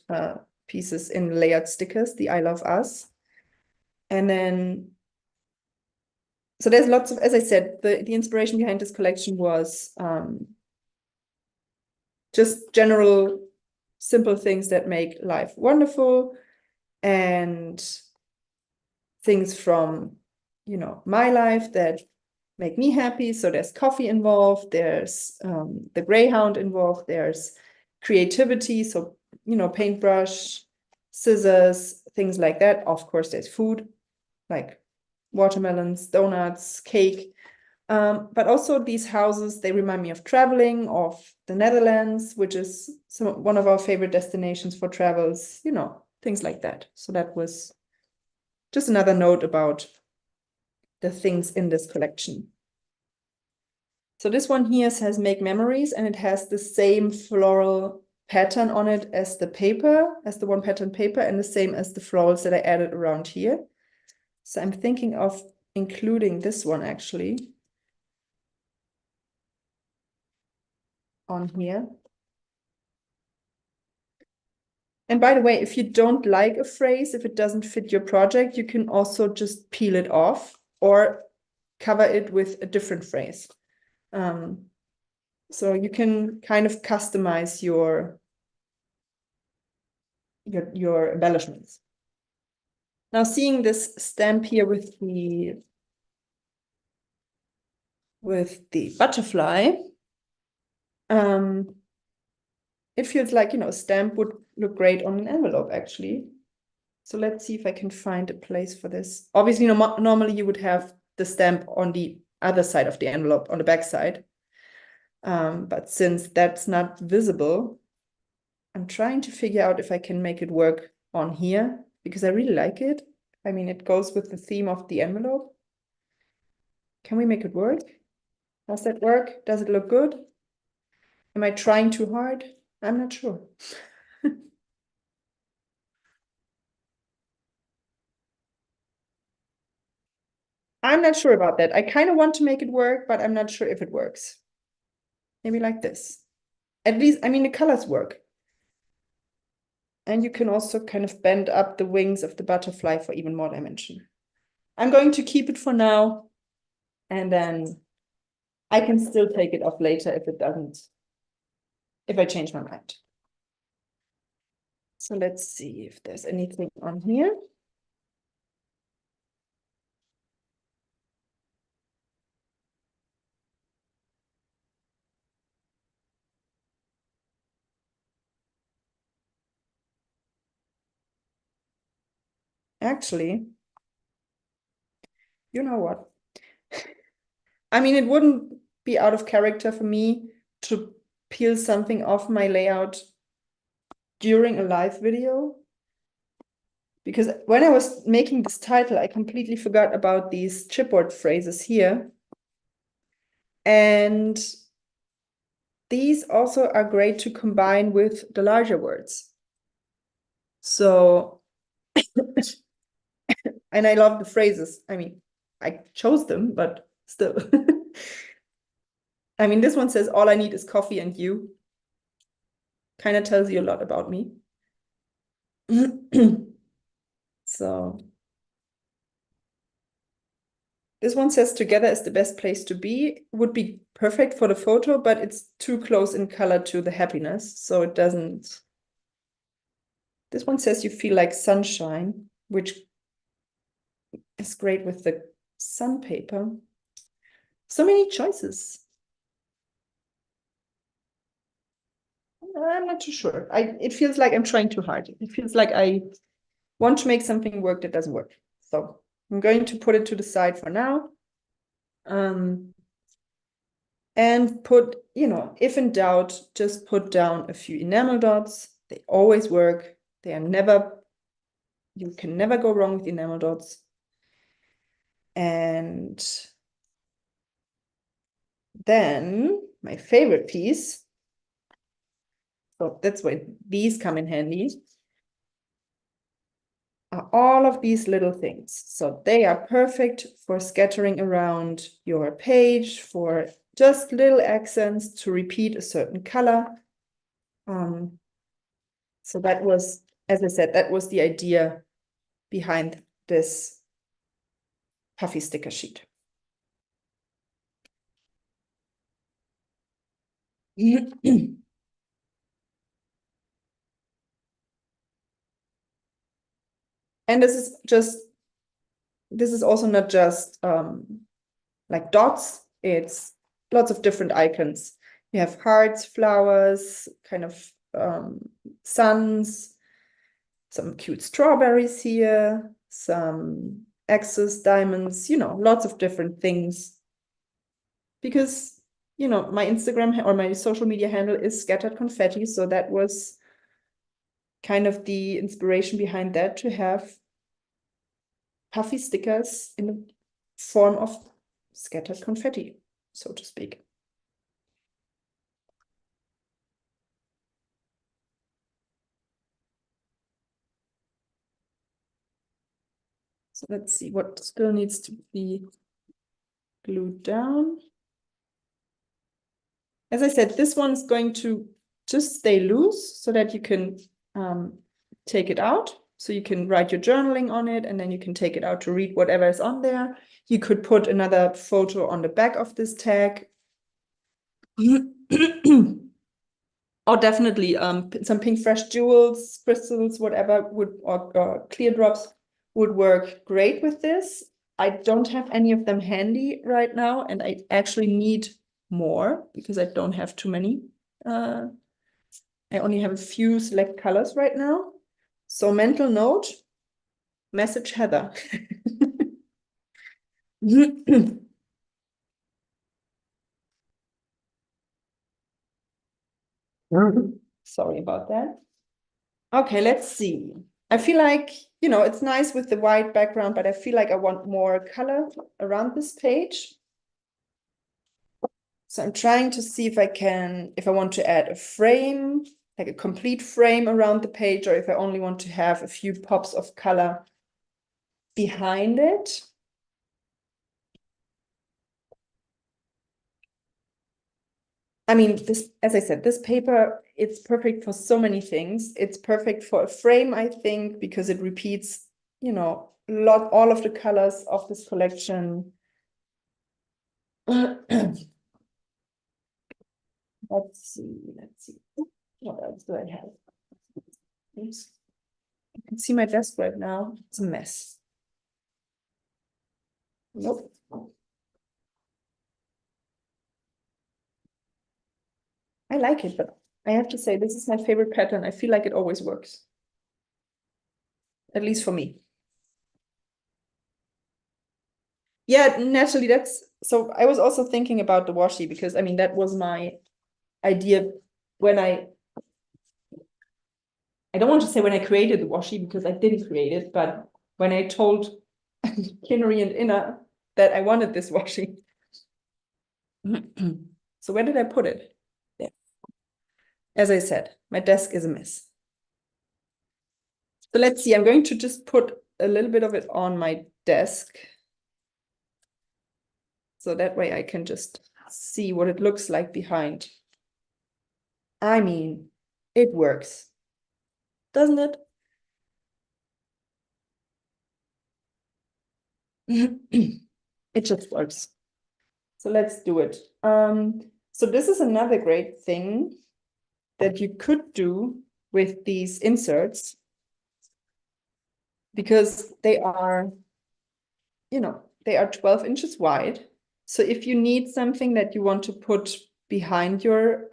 pieces in layered stickers, the I Love Us. And then, so there's lots of, as I said, the inspiration behind this collection was just general simple things that make life wonderful, and things from, my life that make me happy. So there's coffee involved, there's the greyhound involved, there's creativity, so, paintbrush, scissors, things like that. Of course, there's food, like watermelons, donuts, cake. But also these houses, they remind me of traveling, of the Netherlands, which is one of our favorite destinations for travels, things like that. So that was just another note about the things in this collection. So this one here says Make Memories, and it has the same floral pattern on it as the paper, as the one pattern paper, and the same as the florals that I added around here. So I'm thinking of including this one actually on here. And by the way, if you don't like a phrase, if it doesn't fit your project, you can also just peel it off or cover it with a different phrase. So you can kind of customize your embellishments. Now, seeing this stamp here with the butterfly, it feels like, a stamp would look great on an envelope, actually. So let's see if I can find a place for this. Obviously, normally you would have the stamp on the other side of the envelope, on the back side. But since that's not visible, I'm trying to figure out if I can make it work on here, because I really like it. I mean, it goes with the theme of the envelope. Can we make it work? Does that work? Does it look good? Am I trying too hard? I'm not sure. I'm not sure about that. I kind of want to make it work, but I'm not sure if it works. Maybe like this. At least, I mean, the colors work. And you can also kind of bend up the wings of the butterfly for even more dimension. I'm going to keep it for now, and then I can still take it off later if I change my mind. So let's see if there's anything on here. Actually, you know what? I mean, it wouldn't be out of character for me to peel something off my layout during a live video. Because when I was making this title, I completely forgot about these chipboard phrases here. And these also are great to combine with the larger words. So, and I love the phrases. I mean, I chose them, but still. I mean, this one says, all I need is coffee and you. Kind of tells you a lot about me. So this one says together is the best place to be. Would be perfect for the photo, but it's too close in color to the happiness. So it doesn't. This one says you feel like sunshine, which is great with the sun paper. So many choices. I'm not too sure. It feels like I'm trying too hard. It feels like I want to make something work that doesn't work. So I'm going to put it to the side for now. And put, if in doubt, just put down a few enamel dots. They always work. You can never go wrong with enamel dots. And then my favorite piece, so that's where these come in handy, are all of these little things. So they are perfect for scattering around your page, for just little accents to repeat a certain color. So that was, as I said, that was the idea behind this puffy sticker sheet. And this is also not just like dots, it's lots of different icons. You have hearts, flowers, kind of suns, some cute strawberries here, some X's, diamonds, lots of different things. Because, my Instagram or my social media handle is Scattered Confetti, so that was kind of the inspiration behind that, to have puffy stickers in the form of scattered confetti, so to speak. So let's see what still needs to be glued down. As I said, this one is going to just stay loose so that you can take it out. So you can write your journaling on it, and then you can take it out to read whatever is on there. You could put another photo on the back of this tag. Or definitely some Pinkfresh jewels, crystals, whatever or clear drops would work great with this. I don't have any of them handy right now, and I actually need more because I don't have too many. I only have a few select colors right now. So mental note, Message Heather. Sorry about that. Okay, let's see. I feel like, you know, it's nice with the white background, but I feel like I want more color around this page. So I'm trying to see if I want to add a frame, like a complete frame around the page, or if I only want to have a few pops of color behind it. I mean, this, as I said, this paper, it's perfect for so many things. It's perfect for a frame, I think, because it repeats, you know, all of the colors of this collection. Let's see. What else do I have? Oops. You can see my desk right now. It's a mess. Nope. I like it, but I have to say, this is my favorite pattern. I feel like it always works. At least for me. Yeah, naturally, so I was also thinking about the washi because, I mean, that was my idea when I don't want to say when I created the washi because I didn't create it, but when I told Kinnery and Inna that I wanted this washi. So where did I put it? There. As I said, my desk is a mess. So let's see, I'm going to just put a little bit of it on my desk. So that way I can just see what it looks like behind. I mean, it works, doesn't it? It just works. So let's do it. So this is another great thing that you could do with these inserts because they are, you know, they are 12 inches wide. So if you need something that you want to put behind your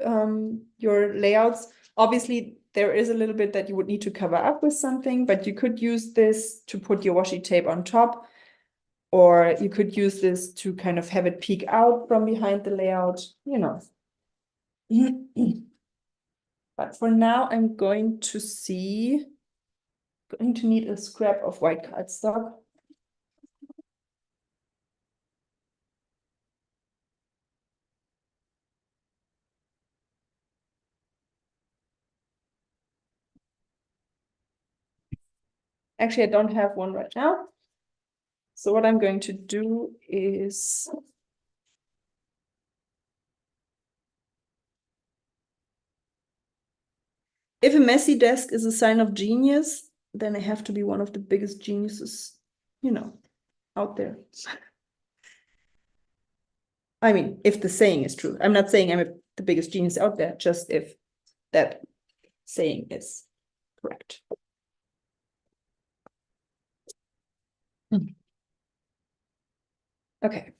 layouts, obviously there is a little bit that you would need to cover up with something, but you could use this to put your washi tape on top, or you could use this to kind of have it peek out from behind the layout, you know. But for now, I'm going to need a scrap of white cardstock. Actually, I don't have one right now. So what I'm going to do is if a messy desk is a sign of genius, then I have to be one of the biggest geniuses, you know, out there. I mean, if the saying is true. I'm not saying I'm the biggest genius out there, just if that saying is correct. Okay.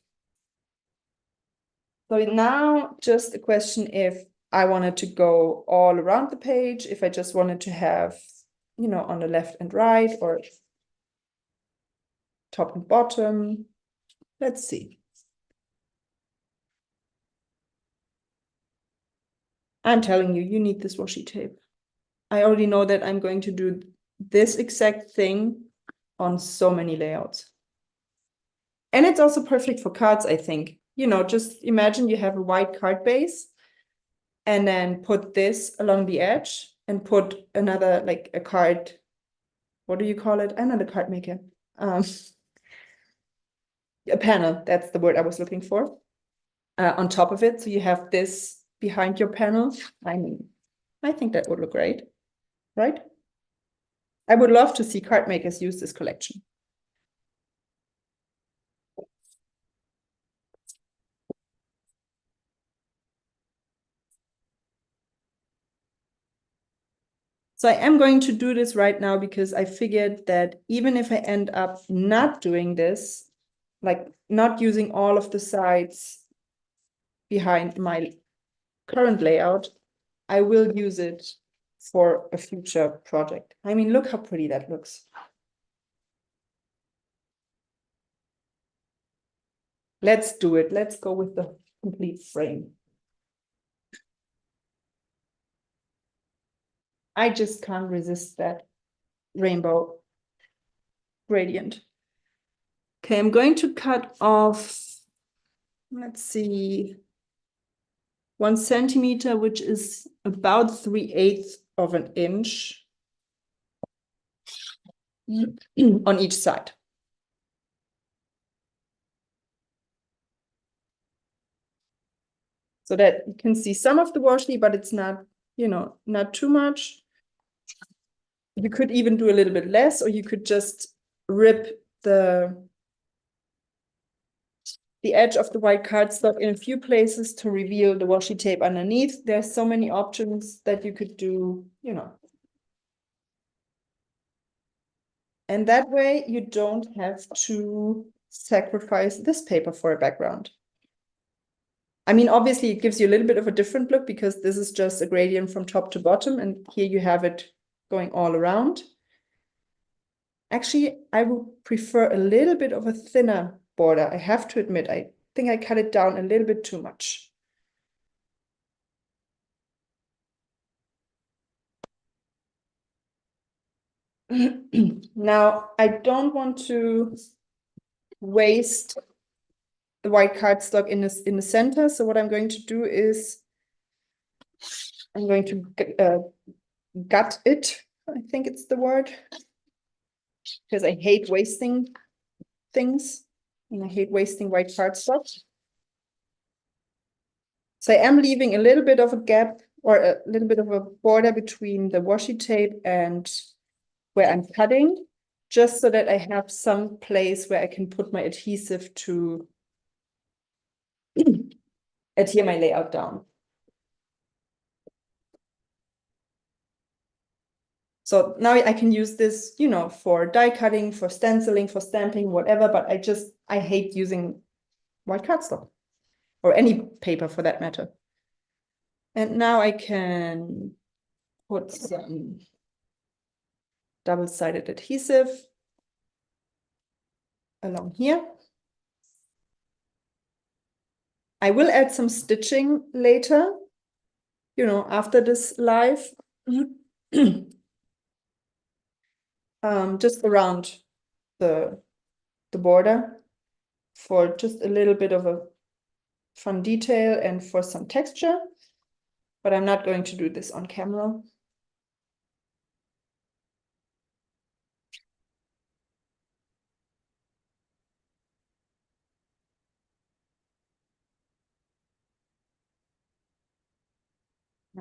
So now just a question if I wanted to go all around the page, if I just wanted to have, you know, on the left and right or top and bottom. Let's see. I'm telling you, you need this washi tape. I already know that I'm going to do this exact thing on so many layouts. And it's also perfect for cards, I think. You know, just imagine you have a white card base and then put this along the edge and put another, like a card. What do you call it? I'm not a card maker. A panel, that's the word I was looking for. On top of it, so you have this behind your panel. I mean, I think that would look great, right? I would love to see card makers use this collection. So I am going to do this right now because I figured that even if I end up not doing this, like not using all of the sides behind my current layout, I will use it for a future project. I mean, look how pretty that looks. Let's do it. Let's go with the complete frame. I just can't resist that rainbow gradient. Okay, I'm going to cut off, let's see, 1 centimeter, which is about 3/8 of an inch on each side. So that you can see some of the washi, but it's not, not too much. You could even do a little bit less, or you could just rip the edge of the white cardstock in a few places to reveal the washi tape underneath. There's so many options that you could do, And that way you don't have to sacrifice this paper for a background. I mean, obviously it gives you a little bit of a different look because this is just a gradient from top to bottom, and here you have it going all around. Actually, I would prefer a little bit of a thinner border. I have to admit, I think I cut it down a little bit too much. Now, I don't want to waste the white cardstock in the center. So what I'm going to do is I'm going to gut it, I think it's the word, because I hate wasting things and I hate wasting white cardstock. So I am leaving a little bit of a gap or a little bit of a border between the washi tape and where I'm cutting, just so that I have some place where I can put my adhesive to adhere my layout down. So now I can use this, for die cutting, for stenciling, for stamping, whatever, but I hate using white cardstock or any paper for that matter. And now I can put some double-sided adhesive along here. I will add some stitching later, after this live. Just around the border for just a little bit of a fun detail and for some texture, but I'm not going to do this on camera.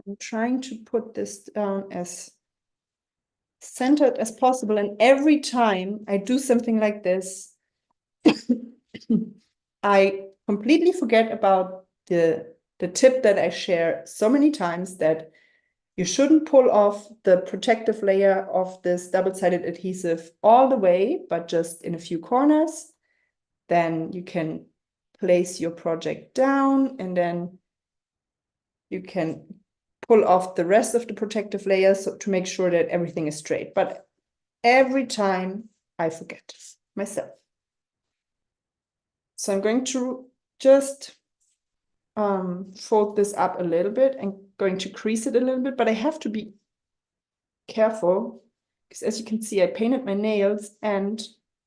I'm trying to put this down as centered as possible, and every time I do something like this, I completely forget about the tip that I share so many times, that you shouldn't pull off the protective layer of this double-sided adhesive all the way, but just in a few corners. Then you can place your project down, and then you can pull off the rest of the protective layer to make sure that everything is straight. But every time I forget myself. So I'm going to just fold this up a little bit and going to crease it a little bit, but I have to be careful because, as you can see, I painted my nails and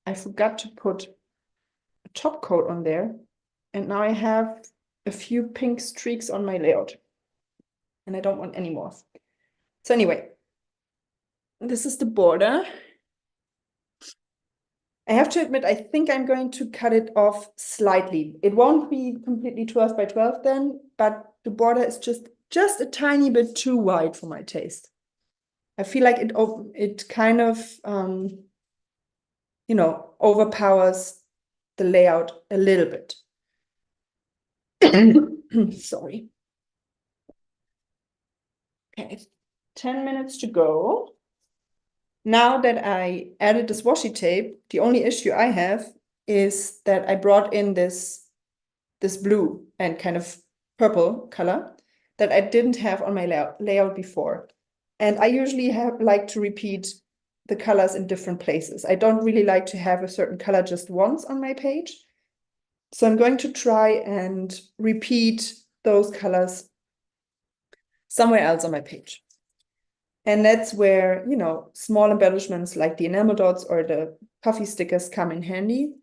I forgot to put a top coat on there. And now I have a few pink streaks on my layout and I don't want any more. So anyway, this is the border. I have to admit, I think I'm going to cut it off slightly. It won't be completely 12 by 12 then, but the border is just a tiny bit too wide for my taste. I feel like it kind of, overpowers the layout a little bit. Sorry. Okay, 10 minutes to go. Now that I added this washi tape, the only issue I have is that I brought in this blue and kind of purple color that I didn't have on my layout before. And I usually like to repeat the colors in different places. I don't really like to have a certain color just once on my page. So I'm going to try and repeat those colors somewhere else on my page. And that's where, you know, small embellishments like the enamel dots or the puffy stickers come in handy,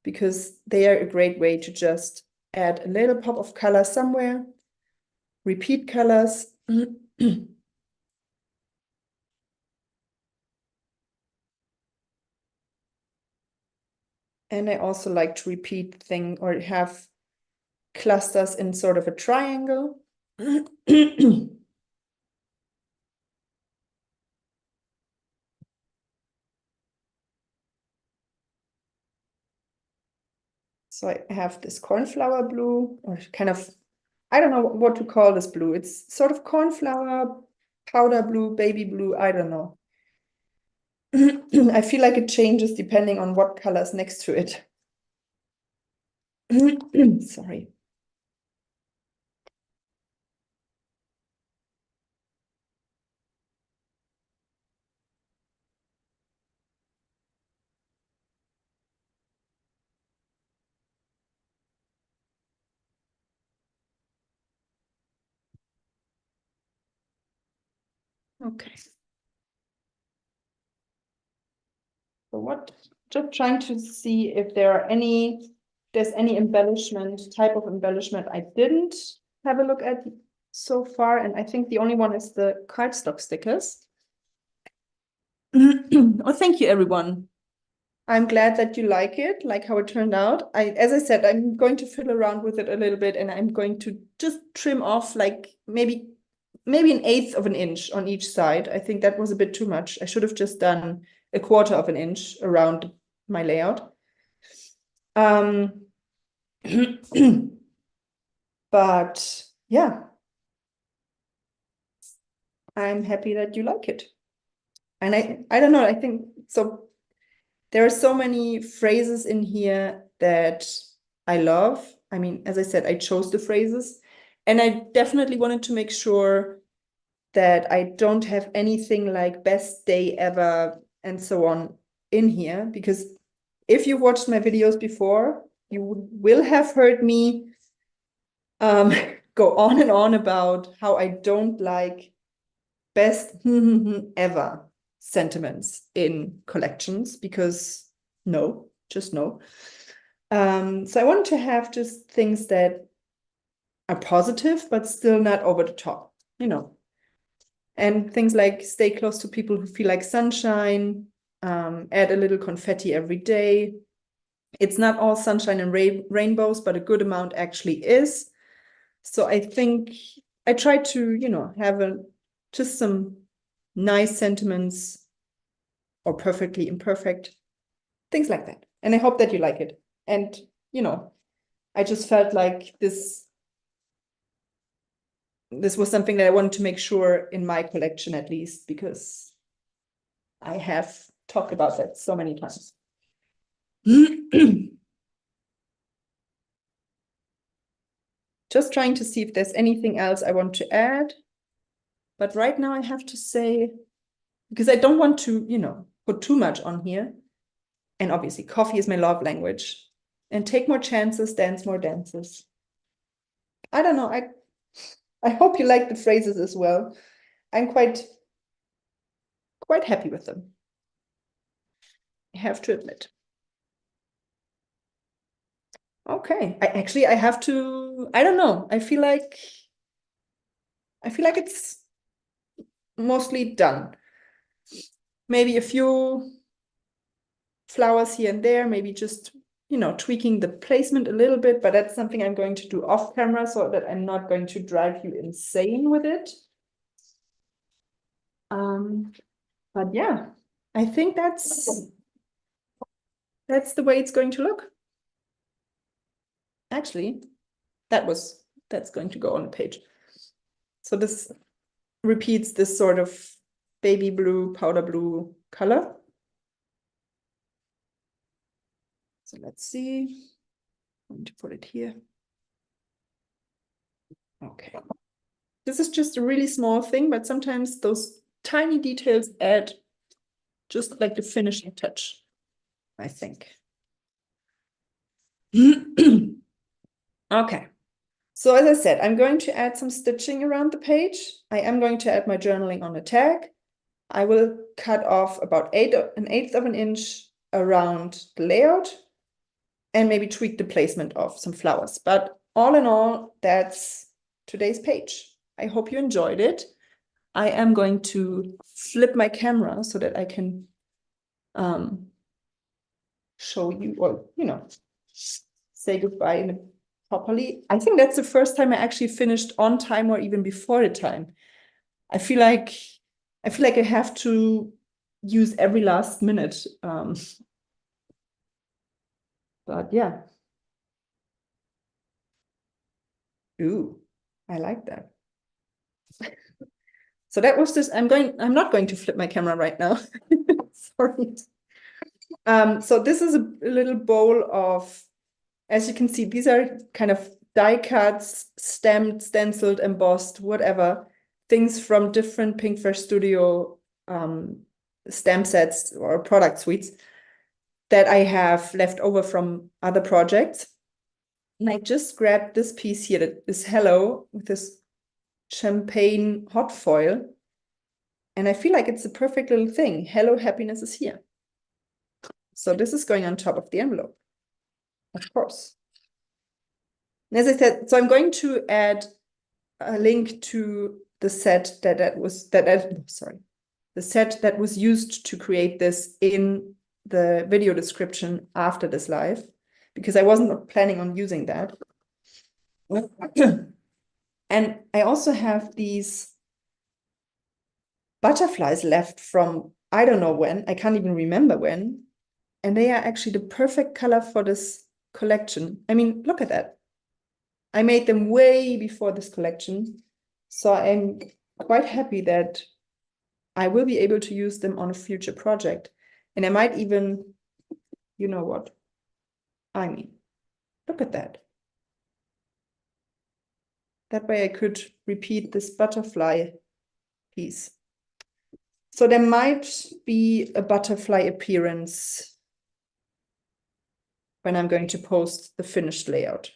because they are a great way to just add a little pop of color somewhere, repeat colors. And I also like to repeat thing or have clusters in sort of a triangle. So I have this cornflower blue, or kind of, I don't know what to call this blue. It's sort of cornflower, powder blue, baby blue, I don't know. I feel like it changes depending on what color's next to it. Sorry. Okay. So what, just trying to see if there are there's any embellishment, type of embellishment I didn't have a look at so far. And I think the only one is the cardstock stickers. Oh, thank you, everyone. I'm glad that you like how it turned out. As I said, I'm going to fiddle around with it a little bit, and I'm going to just trim off like maybe 1/8 of an inch on each side. I think that was a bit too much. I should have just done 1/4 of an inch around my layout. But yeah, I'm happy that you like it. And I don't know, I think so. There are so many phrases in here that I love. I mean, as I said, I chose the phrases, and I definitely wanted to make sure that I don't have anything like best day ever and so on in here, because if you watched my videos before, you will have heard me go on and on about how I don't like best ever sentiments in collections, because no, just no. So I want to have just things that are positive, but still not over the top, you know. And things like stay close to people who feel like sunshine, add a little confetti every day. It's not all sunshine and rainbows, but a good amount actually is. So I think I try to, you know, have just some nice sentiments, or perfectly imperfect, things like that. And I hope that you like it. And, you know, I just felt like this was something that I wanted to make sure in my collection, at least, because I have talked about that so many times. Just trying to see if there's anything else I want to add. But right now I have to say, because I don't want to, you know, put too much on here. And obviously coffee is my love language. And take more chances, dance more dances. I don't know. I hope you like the phrases as well. I'm quite happy with them, I have to admit. Okay, I have to, I don't know. I feel like it's mostly done. Maybe a few flowers here and there, maybe just, you know, tweaking the placement a little bit, but that's something I'm going to do off camera so that I'm not going to drive you insane with it. But yeah, I think that's the way it's going to look. Actually, that's going to go on the page. So this repeats this sort of baby blue, powder blue color. So let's see. I'm going to put it here. Okay. This is just a really small thing, but sometimes those tiny details add just like the finishing touch, I think. Okay. So as I said, I'm going to add some stitching around the page. I am going to add my journaling on the tag. I will cut off about an eighth of an inch around the layout and maybe tweak the placement of some flowers. But all in all, that's today's page. I hope you enjoyed it. I am going to flip my camera so that I can show you, or, say goodbye properly. I think that's the first time I actually finished on time or even before the time. I feel like I have to use every last minute. But yeah. Ooh, I like that. So that was this. I'm not going to flip my camera right now. Sorry. So this is a little bowl of, as you can see, these are kind of die cuts, stamped, stenciled, embossed, whatever, things from different Pinkfresh Studio stamp sets or product suites that I have left over from other projects. And I just grabbed this piece here that is hello with this champagne hot foil. And I feel like it's the perfect little thing. Hello, happiness is here. So this is going on top of the envelope, of course. And as I said, so I'm going to add a link to the set the set that was used to create this in the video description after this live, because I wasn't planning on using that. And I also have these butterflies left from, I don't know when, I can't even remember when, and they are actually the perfect color for this collection. I mean, look at that. I made them way before this collection, so I'm quite happy that I will be able to use them on a future project. And I might even, you know what? I mean, look at that. That way I could repeat this butterfly piece. So there might be a butterfly appearance when I'm going to post the finished layout.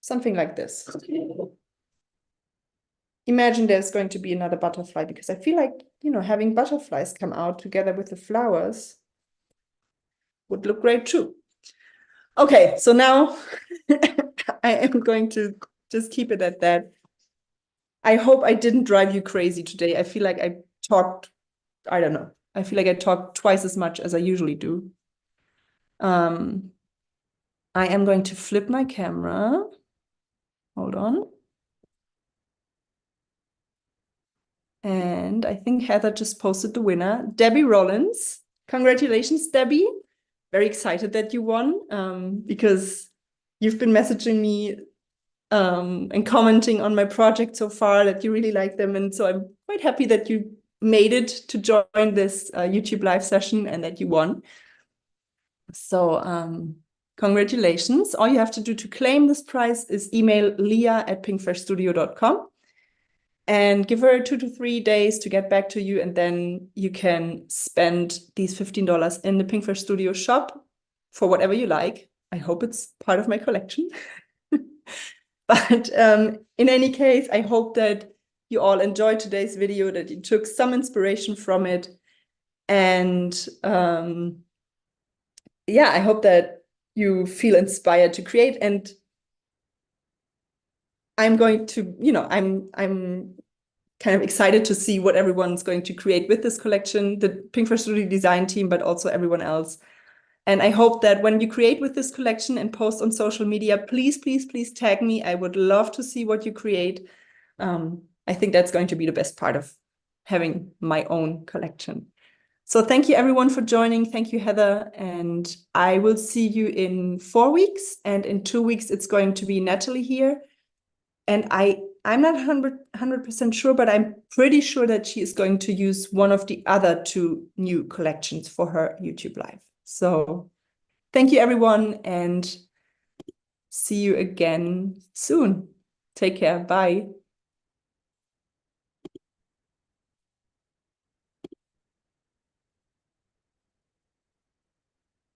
Something like this. Imagine there's going to be another butterfly, because I feel like, having butterflies come out together with the flowers would look great too. Okay, so now I am going to just keep it at that. I hope I didn't drive you crazy today. I feel like I talked, I don't know. I feel like I talked twice as much as I usually do. I am going to flip my camera. Hold on. And I think Heather just posted the winner, Debbie Rollins. Congratulations, Debbie. Very excited that you won, because you've been messaging me and commenting on my project so far that you really like them. And so I'm quite happy that you made it to join this YouTube live session and that you won. So congratulations. All you have to do to claim this prize is email leah@pinkfreshstudio.com and give her 2 to 3 days to get back to you. And then you can spend these $15 in the Pinkfresh Studio shop for whatever you like. I hope it's part of my collection. But in any case, I hope that you all enjoyed today's video, that you took some inspiration from it. And yeah, I hope that you feel inspired to create. And I'm going to, I'm kind of excited to see what everyone's going to create with this collection, the Pinkfresh Studio design team, but also everyone else. And I hope that when you create with this collection and post on social media, please, please, please tag me. I would love to see what you create. I think that's going to be the best part of having my own collection. So thank you everyone for joining. Thank you, Heather. And I will see you in 4 weeks. And in 2 weeks, it's going to be Natalie here. And I'm not 100% sure, but I'm pretty sure that she is going to use one of the other 2 new collections for her YouTube live. So thank you, everyone, and see you again soon. Take care. Bye.